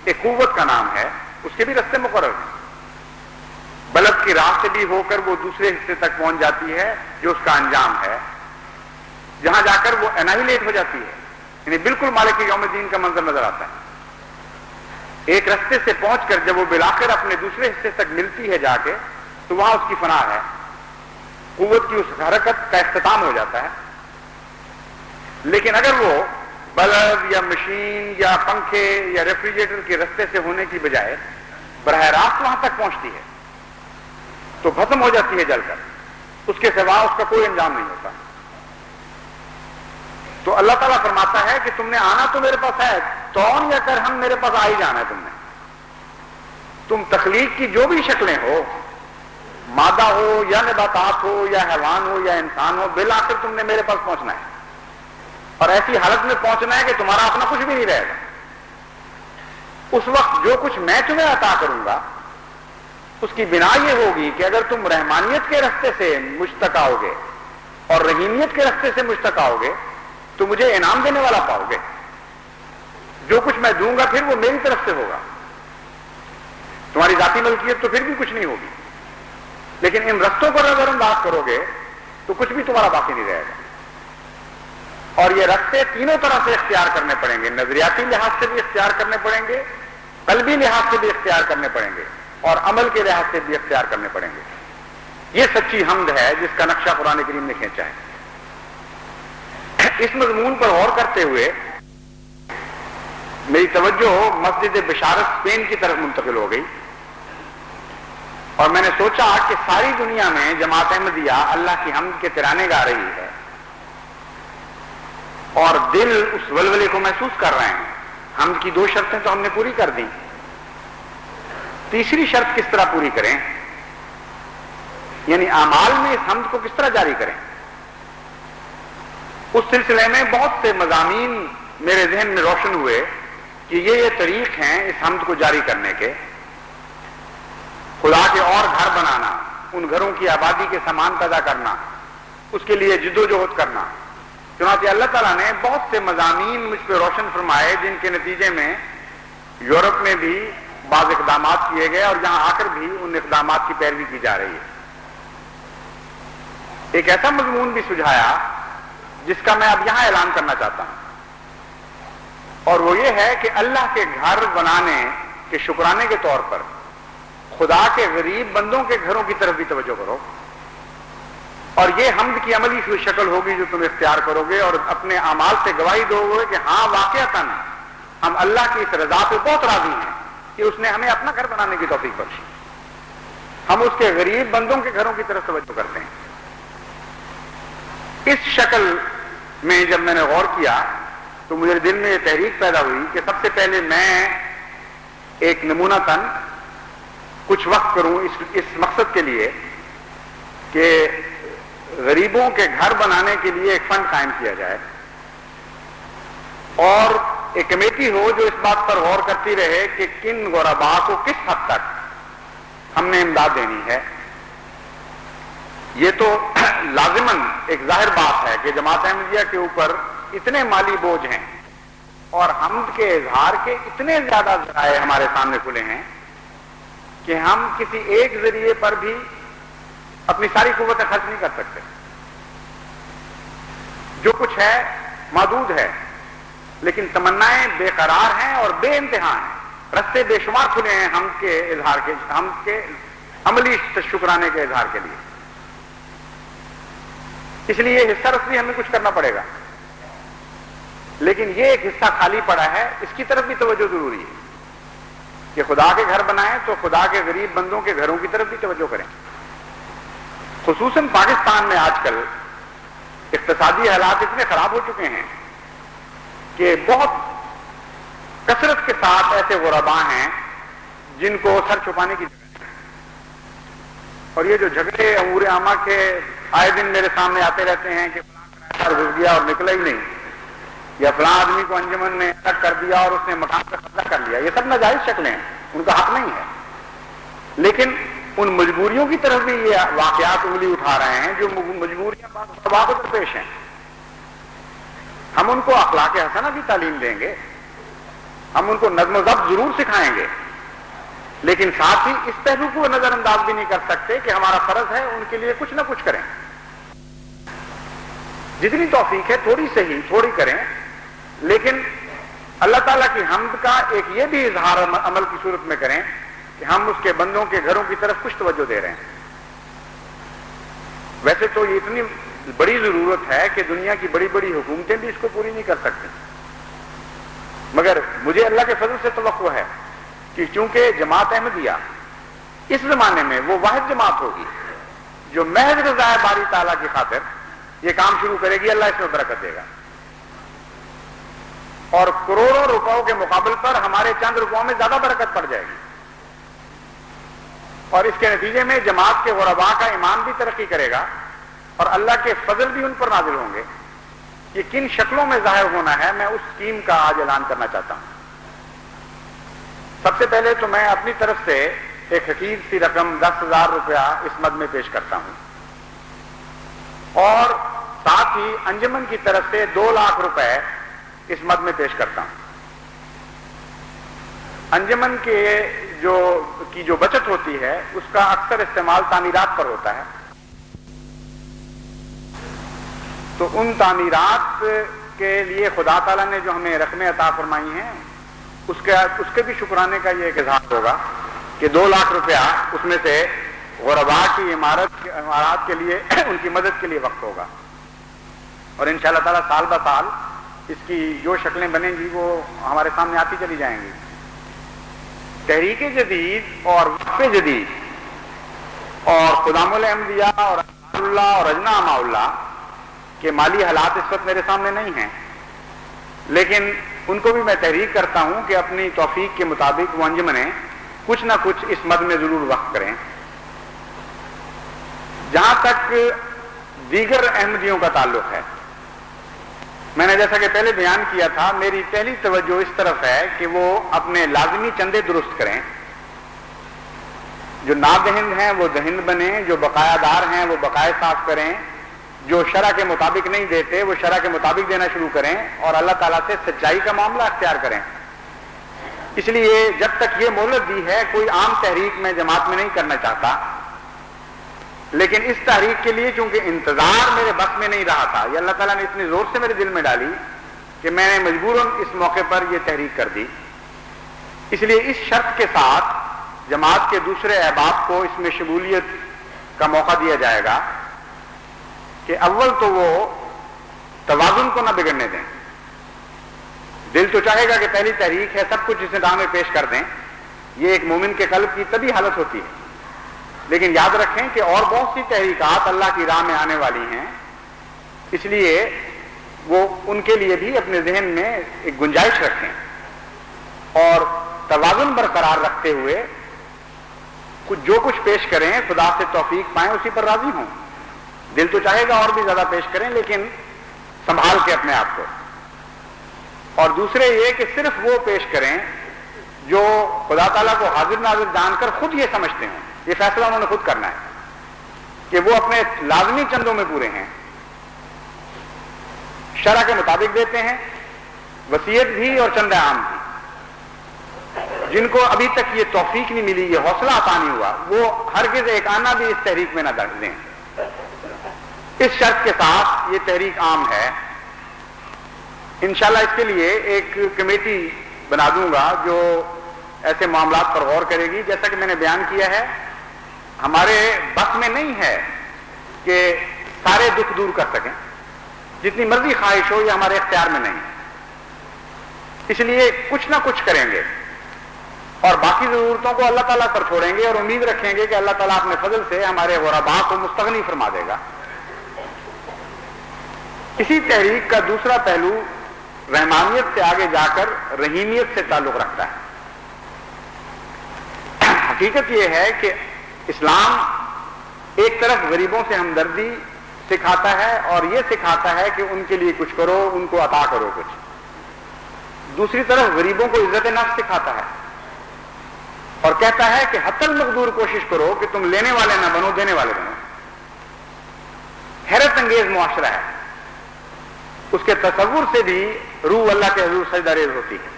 ایک قوت کا نام ہے، اس کے بھی رستے مقرر ہیں، بلد کی راہ سے بھی ہو کر وہ دوسرے حصے تک پہنچ جاتی ہے جو اس کا انجام ہے، جہاں جا کر وہ انائیلیٹ ہو جاتی ہے، یعنی بالکل مالک یوم الدین کا منظر نظر آتا ہے. ایک رستے سے پہنچ کر جب وہ بالآخر اپنے دوسرے حصے تک ملتی ہے جا کے تو وہاں اس کی فنا ہے، قوت کی اس حرکت کا اختتام ہو جاتا ہے. لیکن اگر وہ بلب یا مشین یا پنکھے یا ریفریجریٹر کے رستے سے ہونے کی بجائے براہ راست وہاں تک پہنچتی ہے تو ختم ہو جاتی ہے جل کر، اس کے سوا اس کا کوئی انجام نہیں ہوتا. تو اللہ تعالیٰ فرماتا ہے کہ تم نے آنا تو میرے پاس ہے، کون یا کر ہم میرے پاس آ ہی جانا ہے. تم تخلیق کی جو بھی شکلیں ہو، مادہ ہو یا نباتات ہو یا حیوان ہو یا انسان ہو، بالآخر تم نے میرے پاس پہنچنا ہے، اور ایسی حالت میں پہنچنا ہے کہ تمہارا اپنا کچھ بھی نہیں رہے گا. اس وقت جو کچھ میں تمہیں عطا کروں گا اس کی بنا یہ ہوگی کہ اگر تم رحمانیت کے راستے سے مشتاق ہوگے اور رحیمیت کے راستے سے مشتاق ہوگے تو مجھے انعام دینے والا پاؤ گے. جو کچھ میں دوں گا پھر وہ میری طرف سے ہوگا. تمہاری ذاتی ملکیت تو پھر بھی کچھ نہیں ہوگی، لیکن ان رستوں پر نظر انداز کرو گے تو کچھ بھی تمہارا باقی نہیں رہے گا. اور یہ رستے تینوں طرح سے اختیار کرنے پڑیں گے، نظریاتی لحاظ سے بھی اختیار کرنے پڑیں گے، قلبی لحاظ سے بھی اختیار کرنے پڑیں گے، اور عمل کے لحاظ سے بھی اختیار کرنے پڑیں گے. یہ سچی حمد ہے جس کا نقشہ قرآن کریم نے کھینچا ہے. اس مضمون پر غور کرتے ہوئے میری توجہ مسجد بشارت اسپین کی طرف منتقل ہو گئی، اور میں نے سوچا کہ ساری دنیا میں جماعت احمدیہ اللہ کی حمد کے ترانے گا رہی ہے اور دل اس ولولے کو محسوس کر رہے ہیں. حمد کی 2 شرطیں تو ہم نے پوری کر دی، تیسری شرط کس طرح پوری کریں، یعنی اعمال میں اس حمد کو کس طرح جاری کریں. اس سلسلے میں بہت سے مضامین میرے ذہن میں روشن ہوئے کہ یہ طریق ہیں اس حمد کو جاری کرنے کے. خدا کے اور گھر بنانا، ان گھروں کی آبادی کے سامان پیدا کرنا، اس کے لیے جدوجہد کرنا. چنانچہ اللہ تعالیٰ نے بہت سے مضامین مجھ پہ روشن فرمائے جن کے نتیجے میں یورپ میں بھی بعض اقدامات کیے گئے اور یہاں آ کر بھی ان اقدامات کی پیروی کی جا رہی ہے. ایک ایسا مضمون بھی سجھایا جس کا میں اب یہاں اعلان کرنا چاہتا ہوں، اور وہ یہ ہے کہ اللہ کے گھر بنانے کے شکرانے کے طور پر خدا کے غریب بندوں کے گھروں کی طرف بھی توجہ کرو. اور یہ حمد کی عملی شکل ہوگی جو تم اختیار کرو گے اور اپنے اعمال سے گواہی دو گے کہ ہاں واقعتاً ہم اللہ کی اس رضا پہ بہت راضی ہیں کہ اس نے ہمیں اپنا گھر بنانے کی توفیق بخشی. ہم اس کے غریب بندوں کے گھروں کی طرف توجہ کرتے ہیں. اس شکل میں جب میں نے غور کیا تو مجھے دل میں یہ تحریک پیدا ہوئی کہ سب سے پہلے میں ایک نمونہ تن کچھ وقت کروں اس مقصد کے لیے کہ غریبوں کے گھر بنانے کے لیے ایک فنڈ قائم کیا جائے اور ایک کمیٹی ہو جو اس بات پر غور کرتی رہے کہ کن غرباء کو کس حد تک ہم نے امداد دینی ہے. یہ تو لازماً ایک ظاہر بات ہے کہ جماعت احمدیہ کے اوپر اتنے مالی بوجھ ہیں اور حمد کے اظہار کے اتنے زیادہ ذرائع ہمارے سامنے کھلے ہیں کہ ہم کسی ایک ذریعے پر بھی اپنی ساری قوتیں خرچ نہیں کر سکتے. جو کچھ ہے محدود ہے، لیکن تمنائیں بے قرار ہیں اور بے انتہا ہیں. رستے بے شمار کھلے ہیں حمد کے اظہار کے، حمد کے عملی شکرانے کے اظہار کے لیے. اس لیے حصہ رسمی ہمیں کچھ کرنا پڑے گا، لیکن یہ ایک حصہ خالی پڑا ہے، اس کی طرف بھی توجہ ضروری ہے کہ خدا کے گھر بنائیں تو خدا کے غریب بندوں کے گھروں کی طرف بھی توجہ کریں. خصوصاً پاکستان میں آج کل اقتصادی حالات اتنے خراب ہو چکے ہیں کہ بہت کثرت کے ساتھ ایسے غرباء ہیں جن کو سر چھپانے کی جگہ ہے. اور یہ جو جھگڑے امور عامہ کے آئے دن میرے سامنے آتے رہتے ہیں کہ فلاں کرایہ دار گھس گیا اور نکلا ہی نہیں، یا فلاں آدمی کو انجمن نے الگ کر دیا اور اس نے مکان پر قبضہ کر لیا، یہ سب ناجائز شکلیں ہیں، ان کا حق نہیں ہے. لیکن ان مجبوریوں کی طرف بھی یہ واقعات انگلی اٹھا رہے ہیں جو مجبوریاں بعض درپیش ہیں. ہم ان کو اخلاق حسنہ کی تعلیم دیں گے، ہم ان کو نظم و ضبط ضرور سکھائیں گے، لیکن ساتھ ہی اس پہلو کو نظر انداز بھی نہیں کر سکتے کہ ہمارا فرض ہے ان کے لیے کچھ نہ کچھ کریں. جتنی توفیق ہے تھوڑی سے ہی تھوڑی کریں، لیکن اللہ تعالیٰ کی حمد کا ایک یہ بھی اظہار عمل کی صورت میں کریں کہ ہم اس کے بندوں کے گھروں کی طرف کچھ توجہ دے رہے ہیں. ویسے تو یہ اتنی بڑی ضرورت ہے کہ دنیا کی بڑی بڑی حکومتیں بھی اس کو پوری نہیں کر سکتی، مگر مجھے اللہ کے فضل سے توقع ہے کہ چونکہ جماعت احمدیہ اس زمانے میں وہ واحد جماعت ہوگی جو محض رضا باری تعالیٰ کی خاطر یہ کام شروع کرے گی، اللہ اس میں برکت دے گا. اور کروڑوں روپوں کے مقابل پر ہمارے چند روپوں میں زیادہ برکت پڑ جائے گی، اور اس کے نتیجے میں جماعت کے غرباء کا ایمان بھی ترقی کرے گا اور اللہ کے فضل بھی ان پر نازل ہوں گے. یہ کن شکلوں میں ظاہر ہونا ہے، میں اس اسکیم کا آج اعلان کرنا چاہتا ہوں. سب سے پہلے تو میں اپنی طرف سے ایک حقیر سی رقم 10,000 روپیہ اس مد میں پیش کرتا ہوں، اور ساتھ ہی انجمن کی طرف سے 2 لاکھ روپے اس مد میں پیش کرتا ہوں. انجمن کے جو بچت ہوتی ہے اس کا اکثر استعمال تعمیرات پر ہوتا ہے، تو ان تعمیرات کے لیے خدا تعالیٰ نے جو ہمیں رقمیں عطا فرمائی ہیں اس کے بھی شکرانے کا یہ ایک اظہار ہوگا کہ 2 لاکھ روپیہ اس میں سے غرباء کی عمارات کے لیے ان کی مدد کے لیے وقف ہوگا. اور انشاءاللہ تعالیٰ سال بہ سال اس کی جو شکلیں بنیں گی وہ ہمارے سامنے آتی چلی جائیں گی. تحریک جدید اور وقف جدید اور خدام الاحمدیہ اور اللہ اور اجنا اما اللہ کے مالی حالات اس وقت میرے سامنے نہیں ہیں، لیکن ان کو بھی میں تحریک کرتا ہوں کہ اپنی توفیق کے مطابق وہ انجمنیں کچھ نہ کچھ اس مد میں ضرور وقف کریں. جہاں تک دیگر احمدیوں کا تعلق ہے، میں نے جیسا کہ پہلے بیان کیا تھا، میری پہلی توجہ اس طرف ہے کہ وہ اپنے لازمی چندے درست کریں. جو نادہند ہیں وہ دہند بنیں، جو بقایا دار ہیں وہ بقائے صاف کریں، جو شرع کے مطابق نہیں دیتے وہ شرع کے مطابق دینا شروع کریں اور اللہ تعالیٰ سے سچائی کا معاملہ اختیار کریں. اس لیے جب تک یہ مہلت دی ہے کوئی عام تحریک میں جماعت میں نہیں کرنا چاہتا، لیکن اس تحریک کے لیے چونکہ انتظار میرے بس میں نہیں رہا تھا، یہ اللہ تعالیٰ نے اتنی زور سے میرے دل میں ڈالی کہ میں نے مجبوراً اس موقع پر یہ تحریک کر دی. اس لیے اس شرط کے ساتھ جماعت کے دوسرے احباب کو اس میں شمولیت کا موقع دیا جائے گا کہ اول تو وہ توازن کو نہ بگڑنے دیں. دل تو چاہے گا کہ پہلی تحریک ہے سب کچھ اس نظام میں پیش کر دیں، یہ ایک مومن کے قلب کی طبی حالت ہوتی ہے، لیکن یاد رکھیں کہ اور بہت سی تحریکات اللہ کی راہ میں آنے والی ہیں، اس لیے وہ ان کے لیے بھی اپنے ذہن میں ایک گنجائش رکھیں اور توازن برقرار رکھتے ہوئے جو کچھ پیش کریں خدا سے توفیق پائیں، اسی پر راضی ہوں. دل تو چاہے گا اور بھی زیادہ پیش کریں لیکن سنبھال کے اپنے آپ کو. اور دوسرے یہ کہ صرف وہ پیش کریں جو خدا تعالیٰ کو حاضر ناظر جان کر خود یہ سمجھتے ہیں، یہ فیصلہ انہوں نے خود کرنا ہے کہ وہ اپنے لازمی چندوں میں پورے ہیں، شرع کے مطابق دیتے ہیں، وصیت بھی اور چندہ عام بھی. جن کو ابھی تک یہ توفیق نہیں ملی، یہ حوصلہ عطا نہیں ہوا، وہ ہرگز ایک آنا بھی اس تحریک میں نہ دیں. اس شرط کے ساتھ یہ تحریک عام ہے. انشاءاللہ اس کے لیے ایک کمیٹی بنا دوں گا جو ایسے معاملات پر غور کرے گی. جیسا کہ میں نے بیان کیا ہے، ہمارے بس میں نہیں ہے کہ سارے دکھ دور کر سکیں، جتنی مرضی خواہش ہو یہ ہمارے اختیار میں نہیں، اس لیے کچھ نہ کچھ کریں گے اور باقی ضرورتوں کو اللہ تعالیٰ پر چھوڑیں گے اور امید رکھیں گے کہ اللہ تعالیٰ اپنے فضل سے ہمارے غرباء کو مستغنی فرما دے گا. اسی تحریک کا دوسرا پہلو رحمانیت سے آگے جا کر رحیمیت سے تعلق رکھتا ہے. حقیقت یہ ہے کہ اسلام ایک طرف غریبوں سے ہمدردی سکھاتا ہے اور یہ سکھاتا ہے کہ ان کے لیے کچھ کرو، ان کو عطا کرو کچھ. دوسری طرف غریبوں کو عزت نفس سکھاتا ہے اور کہتا ہے کہ حتی المقدور کوشش کرو کہ تم لینے والے نہ بنو، دینے والے بنو. حیرت انگیز معاشرہ ہے، اس کے تصور سے بھی روح اللہ کے حضور سجدہ ریز ہوتی ہے.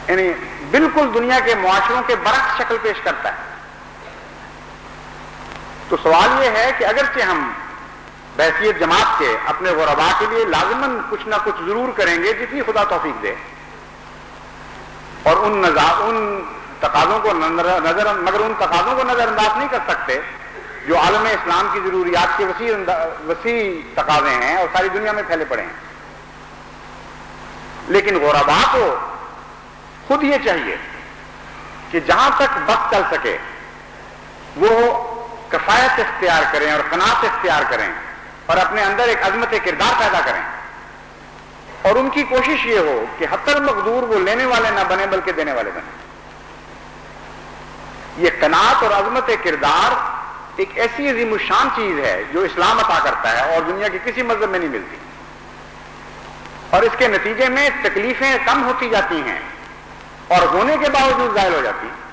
یعنی بالکل دنیا کے معاشروں کے برعکس شکل پیش کرتا ہے. تو سوال یہ ہے کہ اگرچہ ہم بحیثیت جماعت کے اپنے غرباء کے لیے لازماً کچھ نہ کچھ ضرور کریں گے جتنی خدا توفیق دے، اور ان تقاضوں کو مگر ان تقاضوں کو نظر انداز نہیں کر سکتے جو عالم اسلام کی ضروریات کے وسیع تقاضے ہیں اور ساری دنیا میں پھیلے پڑے ہیں۔ لیکن غرباء کو خود یہ چاہیے کہ جہاں تک بس چل سکے وہ کفایت اختیار کریں اور قناعت اختیار کریں اور اپنے اندر ایک عظمت کردار پیدا کریں، اور ان کی کوشش یہ ہو کہ حتی المقدور وہ لینے والے نہ بنے بلکہ دینے والے بنے۔ یہ قناعت اور عظمت کردار ایک ایسی عظیم الشان چیز ہے جو اسلام عطا کرتا ہے اور دنیا کے کسی مذہب میں نہیں ملتی، اور اس کے نتیجے میں تکلیفیں کم ہوتی جاتی ہیں اور ہونے کے باوجود ظاہر ہو جاتی ہیں۔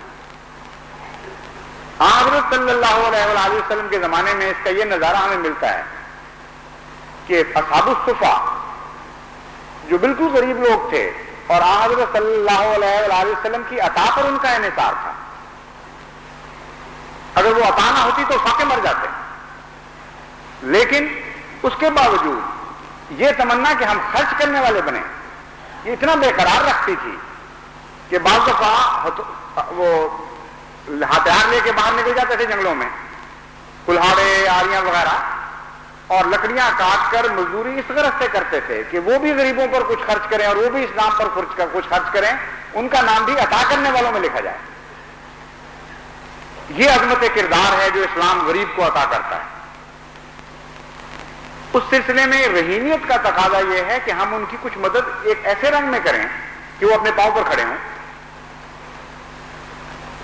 حضرت صلی اللہ علیہ وآلہ وسلم کے زمانے میں اس کا یہ نظارہ ہمیں ملتا ہے کہ اصحاب الصفہ جو بالکل غریب لوگ تھے اور حضرت صلی اللہ علیہ وآلہ وسلم کی عطا پر ان کا انحصار تھا، اگر وہ عطا نہ ہوتی تو فاقے مر جاتے، لیکن اس کے باوجود یہ تمنا کہ ہم خرچ کرنے والے بنے یہ اتنا بے قرار رکھتی تھی کہ بعض دفعہ وہ ہتھیار لے کے باہر نکل جاتے تھے جنگلوں میں، کلہاڑے، آریاں وغیرہ، اور لکڑیاں کاٹ کر مزدوری اس غرض سے کرتے تھے کہ وہ بھی غریبوں پر کچھ خرچ کریں اور وہ بھی اسلام پر کچھ خرچ کریں، ان کا نام بھی عطا کرنے والوں میں لکھا جائے۔ یہ عظمت کردار ہے جو اسلام غریب کو عطا کرتا ہے۔ اس سلسلے میں رحیمیت کا تقاضا یہ ہے کہ ہم ان کی کچھ مدد ایک ایسے رنگ میں کریں کہ وہ اپنے پاؤں پر کھڑے ہوں،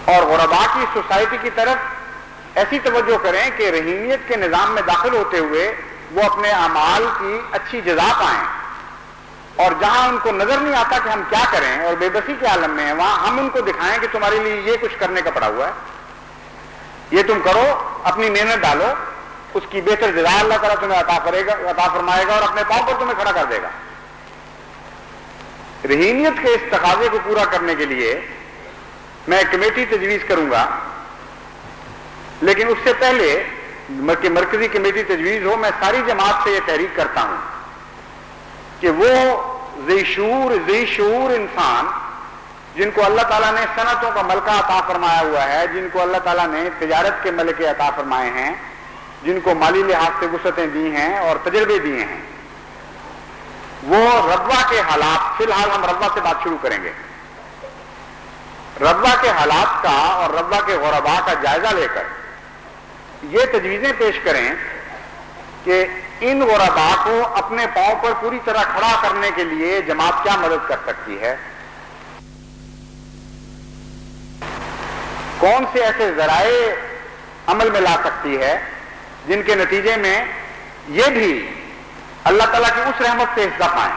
اور غرباء کی سوسائٹی کی طرف ایسی توجہ کریں کہ رحیمیت کے نظام میں داخل ہوتے ہوئے وہ اپنے اعمال کی اچھی جزا پائیں، اور جہاں ان کو نظر نہیں آتا کہ ہم کیا کریں اور بے بسی کے عالم میں ہیں، وہاں ہم ان کو دکھائیں کہ تمہارے لیے یہ کچھ کرنے کا پڑا ہوا ہے، یہ تم کرو، اپنی محنت ڈالو، اس کی بہتر جزا اللہ تعالیٰ تمہیں عطا فرمائے گا اور اپنے پاؤں پر تمہیں کھڑا کر دے گا۔ رحیمیت کے اس تقاضے کو پورا کرنے کے لیے میں ایک کمیٹی تجویز کروں گا، لیکن اس سے پہلے کہ مرکزی کمیٹی تجویز ہو، میں ساری جماعت سے یہ تحریک کرتا ہوں کہ وہ ذی شعور انسان جن کو اللہ تعالیٰ نے صنعتوں کا ملکہ عطا فرمایا ہوا ہے، جن کو اللہ تعالیٰ نے تجارت کے ملکے عطا فرمائے ہیں، جن کو مالی لحاظ سے وسعتیں دی ہیں اور تجربے دیے ہیں، وہ ربوہ کے حالات، فی الحال ہم ربوہ سے بات شروع کریں گے، ربوہ کے حالات کا اور ربوہ کے غرباء کا جائزہ لے کر یہ تجویزیں پیش کریں کہ ان غرباء کو اپنے پاؤں پر پوری طرح کھڑا کرنے کے لیے جماعت کیا مدد کر سکتی ہے، کون سے ایسے ذرائع عمل میں لا سکتی ہے جن کے نتیجے میں یہ بھی اللہ تعالیٰ کی اس رحمت سے حصہ پائیں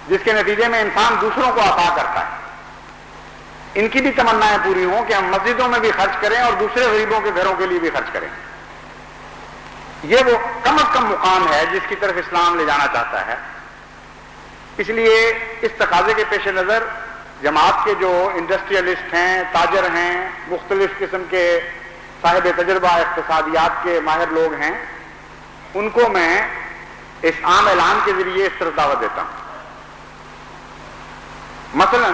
جس کے نتیجے میں انسان دوسروں کو عطا کرتا ہے۔ ان کی بھی تمنائیں پوری ہوں کہ ہم مسجدوں میں بھی خرچ کریں اور دوسرے غریبوں کے گھروں کے لیے بھی خرچ کریں۔ یہ وہ کم از کم مقام ہے جس کی طرف اسلام لے جانا چاہتا ہے۔ اس لیے اس تقاضے کے پیش نظر جماعت کے جو انڈسٹریلسٹ ہیں، تاجر ہیں، مختلف قسم کے صاحب تجربہ اقتصادیات کے ماہر لوگ ہیں، ان کو میں اس عام اعلان کے ذریعے اس طرف دعوت دیتا ہوں۔ مثلاً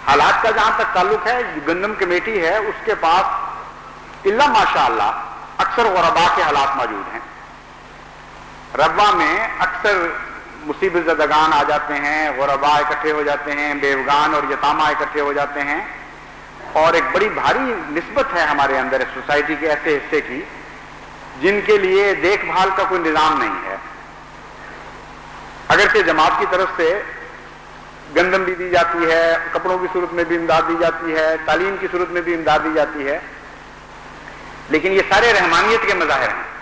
حالات کا جہاں تک تعلق ہے، گندم کمیٹی ہے، اس کے پاس الا ماشاء اللہ اکثر غرباء کے حالات موجود ہیں۔ ربوہ میں اکثر مصیبت زدگان آ جاتے ہیں، غرباء اکٹھے ہو جاتے ہیں، بیوگان اور یتامہ اکٹھے ہو جاتے ہیں، اور ایک بڑی بھاری نسبت ہے ہمارے اندر اس سوسائٹی کے ایسے حصے کی جن کے لیے دیکھ بھال کا کوئی نظام نہیں ہے۔ اگرچہ جماعت کی طرف سے گندم بھی دی جاتی ہے، کپڑوں کی صورت میں بھی امداد دی جاتی ہے، تعلیم کی صورت میں بھی امداد دی جاتی ہے، لیکن یہ سارے رحمانیت کے مظاہر ہیں۔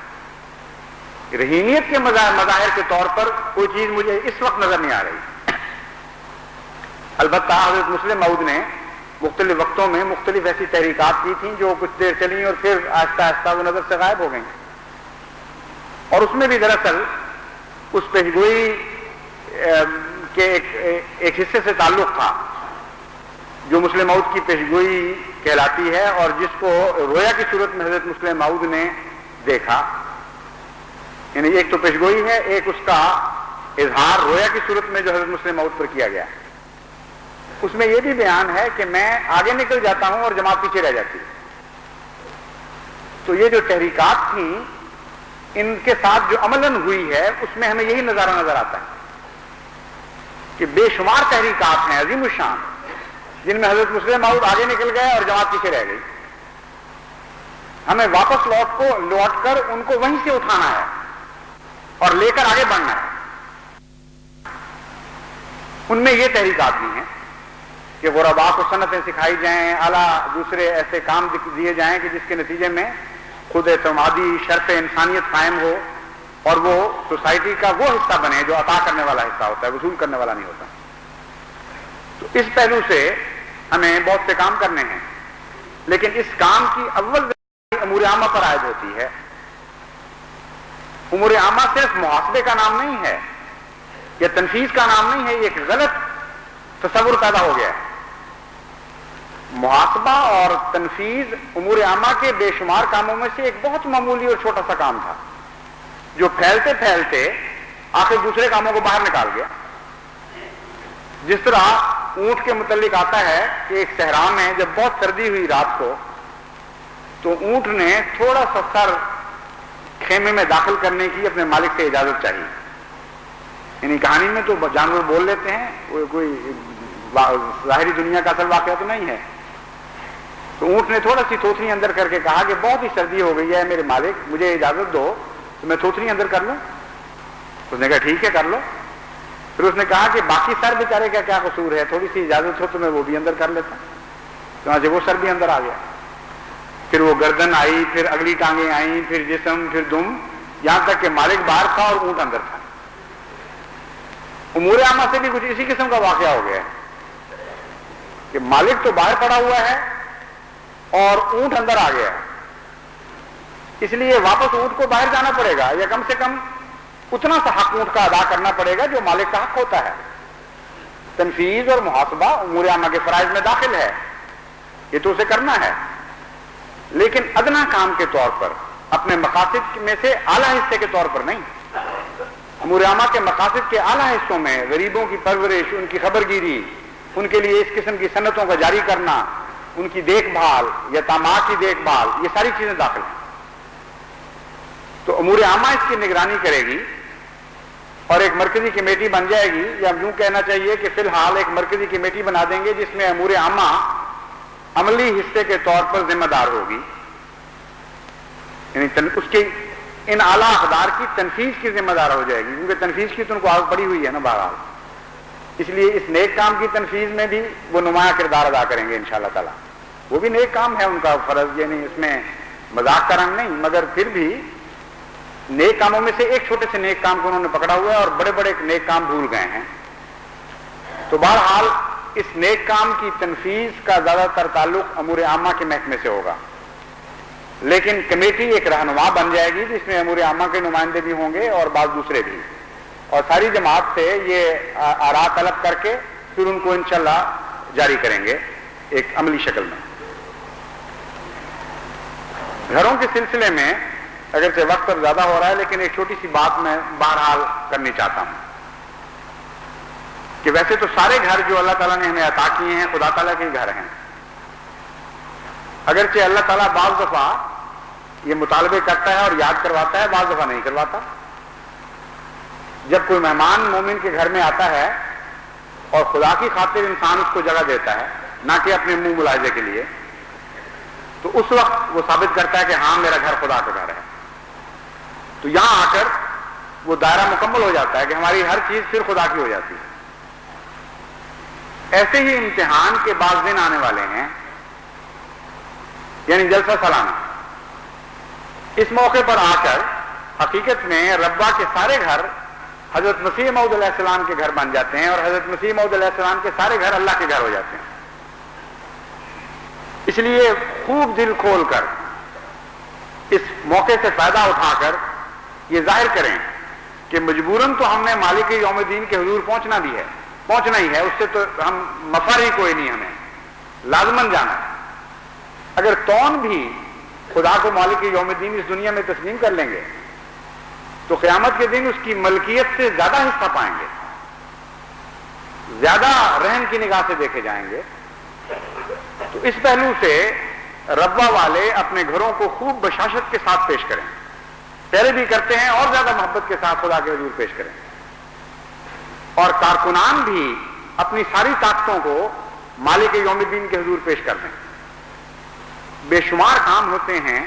رحیمیت کے مظاہر کے طور پر کوئی چیز مجھے اس وقت نظر نہیں آ رہی۔ البتہ حضرت مسلم موعود نے مختلف وقتوں میں مختلف ایسی تحریکات کی تھیں جو کچھ دیر چلیں اور پھر آہستہ آہستہ وہ نظر سے غائب ہو گئیں، اور اس میں بھی دراصل اس پیشگوئی کے ایک حصے سے تعلق تھا جو مسلم موعود کی پیشگوئی کہلاتی ہے اور جس کو رویا کی صورت میں حضرت مسلم موعود نے دیکھا۔ یعنی ایک تو پیشگوئی ہے، ایک اس کا اظہار رویا کی صورت میں جو حضرت مسلم موعود پر کیا گیا، اس میں یہ بھی بیان ہے کہ میں آگے نکل جاتا ہوں اور جماعت پیچھے رہ جاتی ہے۔ تو یہ جو تحریکات تھیں ان کے ساتھ جو عملاً ہوئی ہے اس میں ہمیں یہی نظارہ نظر آتا ہے کہ بے شمار تحریکات ہیں عظیم الشان جن میں حضرت مسلم موعود آگے نکل گئے اور جماعت پیچھے رہ گئی۔ ہمیں واپس لوٹ کر ان کو وہیں سے اٹھانا ہے اور لے کر آگے بڑھنا ہے۔ ان میں یہ تحریکات بھی ہیں کہ غرباء کو سنتیں سکھائی جائیں، اعلیٰ دوسرے ایسے کام دیے جائیں کہ جس کے نتیجے میں خود اعتمادی شرف انسانیت قائم ہو اور وہ سوسائٹی کا وہ حصہ بنے جو عطا کرنے والا حصہ ہوتا ہے، وصول کرنے والا نہیں ہوتا۔ تو اس پہلو سے ہمیں بہت سے کام کرنے ہیں، لیکن اس کام کی اول امور عامہ پر عائد ہوتی ہے۔ امور عامہ صرف محاسبے کا نام نہیں ہے یا تنفیذ کا نام نہیں ہے، یہ ایک غلط تصور پیدا ہو گیا ہے۔ محاسبہ اور تنفیذ امور عامہ کے بے شمار کاموں میں سے ایک بہت معمولی اور چھوٹا سا کام تھا جو پھیلتے پھیلتے آخر دوسرے کاموں کو باہر نکال گیا۔ جس طرح اونٹ کے متعلق آتا ہے کہ ایک صحرا میں جب بہت سردی ہوئی رات کو تو اونٹ نے تھوڑا سا سر خیمے میں داخل کرنے کی اپنے مالک سے اجازت چاہیے۔ یعنی کہانی میں تو جانور بول لیتے ہیں، کوئی ظاہری دنیا کا اصل واقعہ تو نہیں ہے۔ تو اونٹ نے تھوڑا سی تھوتنی اندر کر کے کہا کہ بہت ہی سردی ہو گئی ہے میرے مالک، مجھے اجازت دو تو میں تھوتنی اندر کر لوں۔ اس نے کہا ٹھیک ہے کر لو۔ پھر اس نے کہا کہ باقی سر بیچارے کا کیا قصور ہے، تھوڑی سی اجازت ہو تو میں وہ بھی اندر کر لیتا۔ چنانچہ وہ سر بھی اندر آ گیا، پھر وہ گردن آئی، پھر اگلی ٹانگیں آئیں، پھر جسم، پھر دم، یہاں تک کہ مالک باہر تھا اور اونٹ اندر تھا۔ امور عامہ سے بھی کچھ اسی قسم کا واقعہ ہو گیا ہے کہ مالک تو باہر پڑا ہوا ہے اور اونٹ اندر آ گیا ہے، اس لیے واپس اونٹ کو باہر جانا پڑے گا یا کم سے کم اتنا سا حق اونٹ کا ادا کرنا پڑے گا جو مالک کا حق ہوتا ہے۔ تنفیذ اور محاسبہ امور عامہ کے فرائض میں داخل ہے، یہ تو اسے کرنا ہے، لیکن ادنا کام کے طور پر، اپنے مقاصد میں سے اعلیٰ حصے کے طور پر نہیں۔ امور عامہ کے مقاصد کے اعلیٰ حصوں میں غریبوں کی پرورش، ان کی خبر گیری، ان کے لیے اس قسم کی صنعتوں کا جاری کرنا، ان کی دیکھ بھال، یتاماں کی دیکھ بھال، یہ ساری چیزیں داخل ہیں۔ تو امور عامہ اس کی نگرانی کرے گی اور ایک مرکزی کمیٹی بن جائے گی، یا یوں کہنا چاہیے کہ فی الحال ایک مرکزی کمیٹی بنا دیں گے جس میں امور عامہ عملی حصے کے طور پر ذمہ دار ہوگی، یعنی اس کے ان اعلیٰ اقدار کی تنفیذ کی ذمہ دار ہو جائے گی، کیونکہ تنفیذ کی تو ان کو عادت پڑی ہوئی ہے نا بہرحال۔ اس لیے اس نیک کام کی تنفیذ میں بھی وہ نمایاں کردار ادا کریں گے انشاءاللہ تعالی۔ وہ بھی نیک کام ہے ان کا فرض، یعنی اس میں مذاق کا رنگ نہیں، مگر پھر بھی نیک کاموں میں سے ایک چھوٹے سے نیک کام کو انہوں نے پکڑا ہوا ہے اور بڑے بڑے نیک کام بھول گئے ہیں۔ تو بہرحال اس نیک کام کی تنفیذ کا زیادہ تر تعلق امور عامہ کے محکمے سے ہوگا، لیکن کمیٹی ایک رہنما بن جائے گی جس میں امور عامہ کے نمائندے بھی ہوں گے اور بعض دوسرے بھی، اور ساری جماعت سے یہ آراء طلب کر کے پھر ان کو انشاءاللہ جاری کریں گے ایک عملی شکل میں۔ گھروں کے سلسلے میں اگرچہ وقت اب زیادہ ہو رہا ہے، لیکن ایک چھوٹی سی بات میں بہرحال کرنی چاہتا ہوں کہ ویسے تو سارے گھر جو اللہ تعالیٰ نے ہمیں عطا کیے ہیں خدا تعالیٰ کے گھر ہیں، اگرچہ اللہ تعالیٰ بعض دفعہ یہ مطالبے کرتا ہے اور یاد کرواتا ہے، بعض دفعہ نہیں کرواتا۔ جب کوئی مہمان مومن کے گھر میں آتا ہے اور خدا کی خاطر انسان اس کو جگہ دیتا ہے، نہ کہ اپنے منہ ملاحظے کے لیے، تو اس وقت وہ ثابت کرتا ہے کہ ہاں میرا گھر خدا کا گھر ہے۔ تو یہاں آ کر وہ دائرہ مکمل ہو جاتا ہے کہ ہماری ہر چیز پھر خدا کی ہو جاتی ہے۔ ایسے ہی امتحان کے بعض دن آنے والے ہیں، یعنی جلسہ سالانہ۔ اس موقع پر آ کر حقیقت میں ربا کے سارے گھر حضرت مسیح موعود علیہ السلام کے گھر بن جاتے ہیں، اور حضرت مسیح موعود علیہ السلام کے سارے گھر اللہ کے گھر ہو جاتے ہیں۔ اس لیے خوب دل کھول کر اس موقع سے فائدہ اٹھا کر یہ ظاہر کریں کہ مجبوراً تو ہم نے مالک یوم الدین کے حضور پہنچنا بھی ہے، پہنچنا ہی ہے، اس سے تو ہم مفر ہی کوئی نہیں، ہمیں لازماً جانا ہے۔ اگر کون بھی خدا کو مالک یوم الدین اس دنیا میں تسلیم کر لیں گے تو قیامت کے دن اس کی ملکیت سے زیادہ حصہ پائیں گے، زیادہ رحم کی نگاہ سے دیکھے جائیں گے۔ تو اس پہلو سے ربوہ والے اپنے گھروں کو خوب بشاشت کے ساتھ پیش کریں، پہلے بھی کرتے ہیں اور زیادہ محبت کے ساتھ خدا کے حضور پیش کریں، اور کارکنان بھی اپنی ساری طاقتوں کو مالک یوم الدین کے حضور پیش کر دیں۔ بے شمار کام ہوتے ہیں،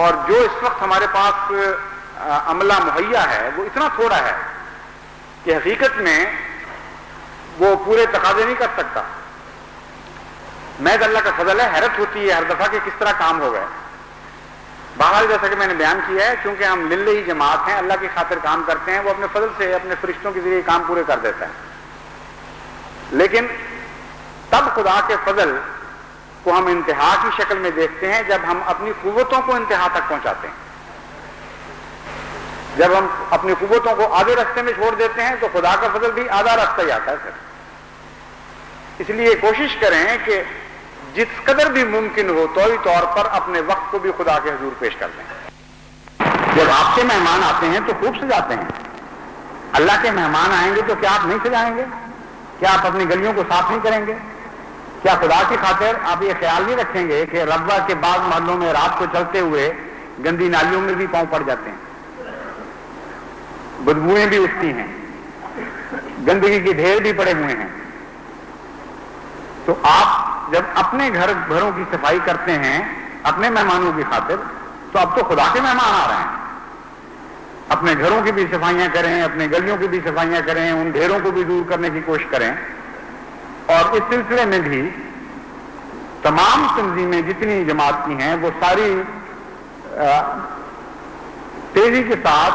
اور جو اس وقت ہمارے پاس عملہ مہیا ہے وہ اتنا تھوڑا ہے کہ حقیقت میں وہ پورے تقاضے نہیں کر سکتا۔ محض اللہ کا فضل ہے، حیرت ہوتی ہے ہر دفعہ کہ کس طرح کام ہو گئے۔ بہرحال جیسا کہ میں نے بیان کیا ہے، کیونکہ ہم للہ جماعت ہیں، اللہ کی خاطر کام کرتے ہیں، وہ اپنے فضل سے اپنے فرشتوں کے ذریعے کام پورے کر دیتا ہے۔ لیکن تب خدا کے فضل کو ہم انتہا کی شکل میں دیکھتے ہیں جب ہم اپنی قوتوں کو انتہا تک پہنچاتے ہیں۔ جب ہم اپنی قوتوں کو آدھے راستے میں چھوڑ دیتے ہیں تو خدا کا فضل بھی آدھا راستہ ہی آتا ہے پھر۔ اس لیے کوشش کریں کہ جس قدر بھی ممکن ہو توئی طور پر اپنے وقت کو بھی خدا کے حضور پیش کر دیں۔ جب آپ کے مہمان آتے ہیں تو خوب سجاتے ہیں، اللہ کے مہمان آئیں گے تو کیا آپ نہیں سجائیں گے؟ کیا آپ اپنی گلیوں کو صاف نہیں کریں گے؟ کیا خدا کی خاطر آپ یہ خیال نہیں رکھیں گے کہ ربوہ کے بعض محلوں میں رات کو چلتے ہوئے گندی نالیوں میں بھی پاؤں پڑ جاتے ہیں، بدبوئیں بھی اٹھتی ہیں، گندگی کے ڈھیر بھی پڑے ہوئے ہیں؟ تو آپ جب اپنے گھروں کی صفائی کرتے ہیں اپنے مہمانوں کی خاطر، تو اب تو خدا کے مہمان آ رہے ہیں۔ اپنے گھروں کی بھی صفائیاں کریں، اپنے گلیوں کی بھی صفائیاں کریں، ان ڈھیروں کو بھی دور کرنے کی کوشش کریں۔ اور اس سلسلے میں بھی تمام تنظیمیں جتنی جماعت کی ہیں وہ ساری تیزی کے ساتھ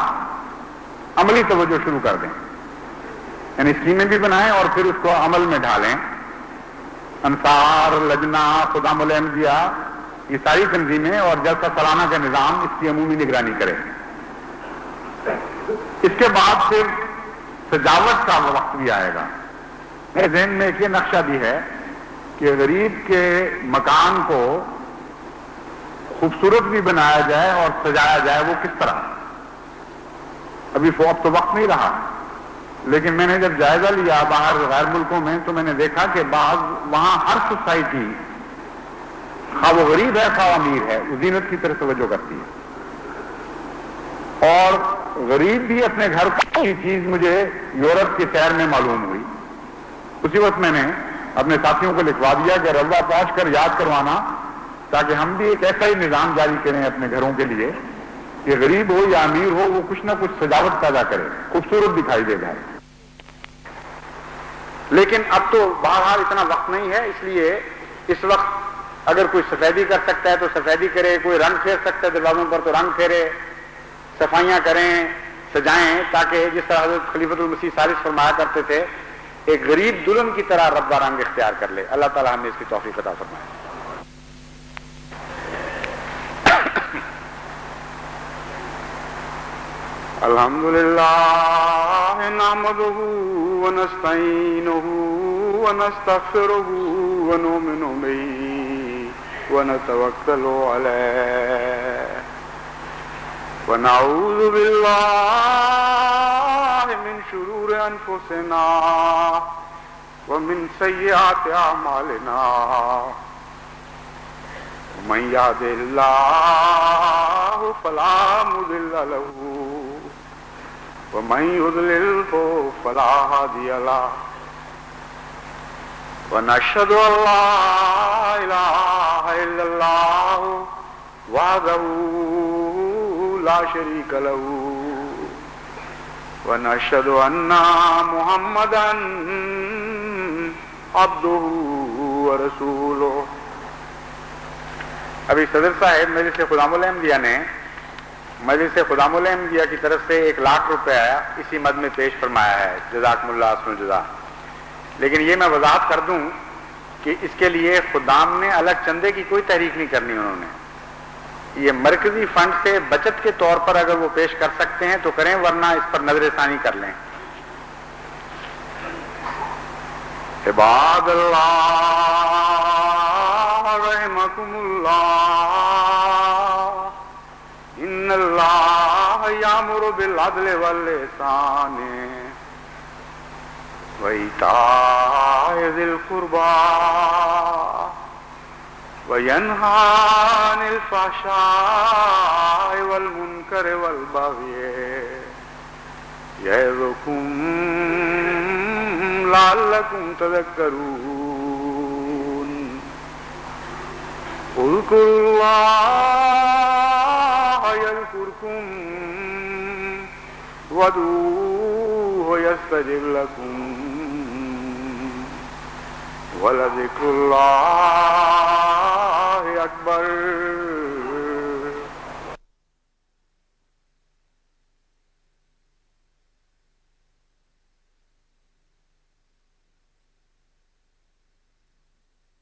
عملی توجہ شروع کر دیں، یعنی اسکیمیں بھی بنائیں اور پھر اس کو عمل میں ڈالیں۔ انصار، لجنہ، خدام الانبیاء، یہ ساری تنظیمیں اور جلسہ سالانہ کا نظام اس کی عمومی نگرانی کریں۔ اس کے بعد پھر سجاوٹ کا وقت بھی آئے گا۔ میرے ذہن میں ایک یہ نقشہ بھی ہے کہ غریب کے مکان کو خوبصورت بھی بنایا جائے اور سجایا جائے، وہ کس طرح؟ ابھی اب تو وقت نہیں رہا، لیکن میں نے جب جائزہ لیا باہر غیر ملکوں میں تو میں نے دیکھا کہ وہاں ہر سوسائٹی، خواہ وہ غریب ہے خواہ امیر ہے، وہ زینت کی طرف توجہ کرتی ہے، اور غریب بھی اپنے گھر کی چیز مجھے یورپ کی سیر میں معلوم ہوئی۔ اسی وقت میں نے اپنے ساتھیوں کو لکھوا دیا کہ ربوہ پہنچ کر یاد کروانا، تاکہ ہم بھی ایک ایسا ہی نظام جاری کریں اپنے گھروں کے لیے کہ غریب ہو یا امیر ہو وہ کچھ نہ کچھ سجاوٹ پیدا کرے، خوبصورت دکھائی دے گھر۔ لیکن اب تو بہرحال اتنا وقت نہیں ہے، اس لیے اس وقت اگر کوئی سفیدی کر سکتا ہے تو سفیدی کرے، کوئی رنگ پھیر سکتا ہے دروازوں پر تو رنگ پھیرے، صفائیاں کریں، سجائیں، تاکہ جس طرح حضرت خلیفۃ المسیح ثالث فرمایا کرتے تھے ایک غریب دلہن کی طرح ربوہ رنگ اختیار کر لے۔ اللہ تعالیٰ ہمیں اس کی توفیق عطا فرمائے۔ الحمدللہ نحمدہ ونستعینہ ونستغفرہ ونؤمن بہ ونتوکل علیہ ونعوذ باللہ من شرور انفسنا ومن سیئات اعمالنا من یہد اللہ فلا مضل له ومن يضلله فلا هادي له ونشهد ان لا اله الا الله وحده لا شريك له ونشهد ان محمدا عبده ورسوله۔ ابھی صدر صاحب مجلس خدام الانبیاء نے مجلس خدام الانبیاء کی طرف سے 1,00,000 روپے اسی مد میں پیش فرمایا ہے، جزاکم اللہ حسن الجزا۔ لیکن یہ میں وضاحت کر دوں کہ اس کے لیے خدام نے الگ چندے کی کوئی تحریک نہیں کرنی، انہوں نے یہ مرکزی فنڈ سے بچت کے طور پر اگر وہ پیش کر سکتے ہیں تو کریں، ورنہ اس پر نظر ثانی کر لیں۔ عباد اللہ رحمکم اللہ ان اللہ یامر بالعدل والإحسان وإيتاء ذي القربى وينهى عن الفحشاء والمنكر والبغي يعظكم لعلكم تذكرون اذكروا الله يذكركم وادعوه يستجب لكم ولذكر الله أكبر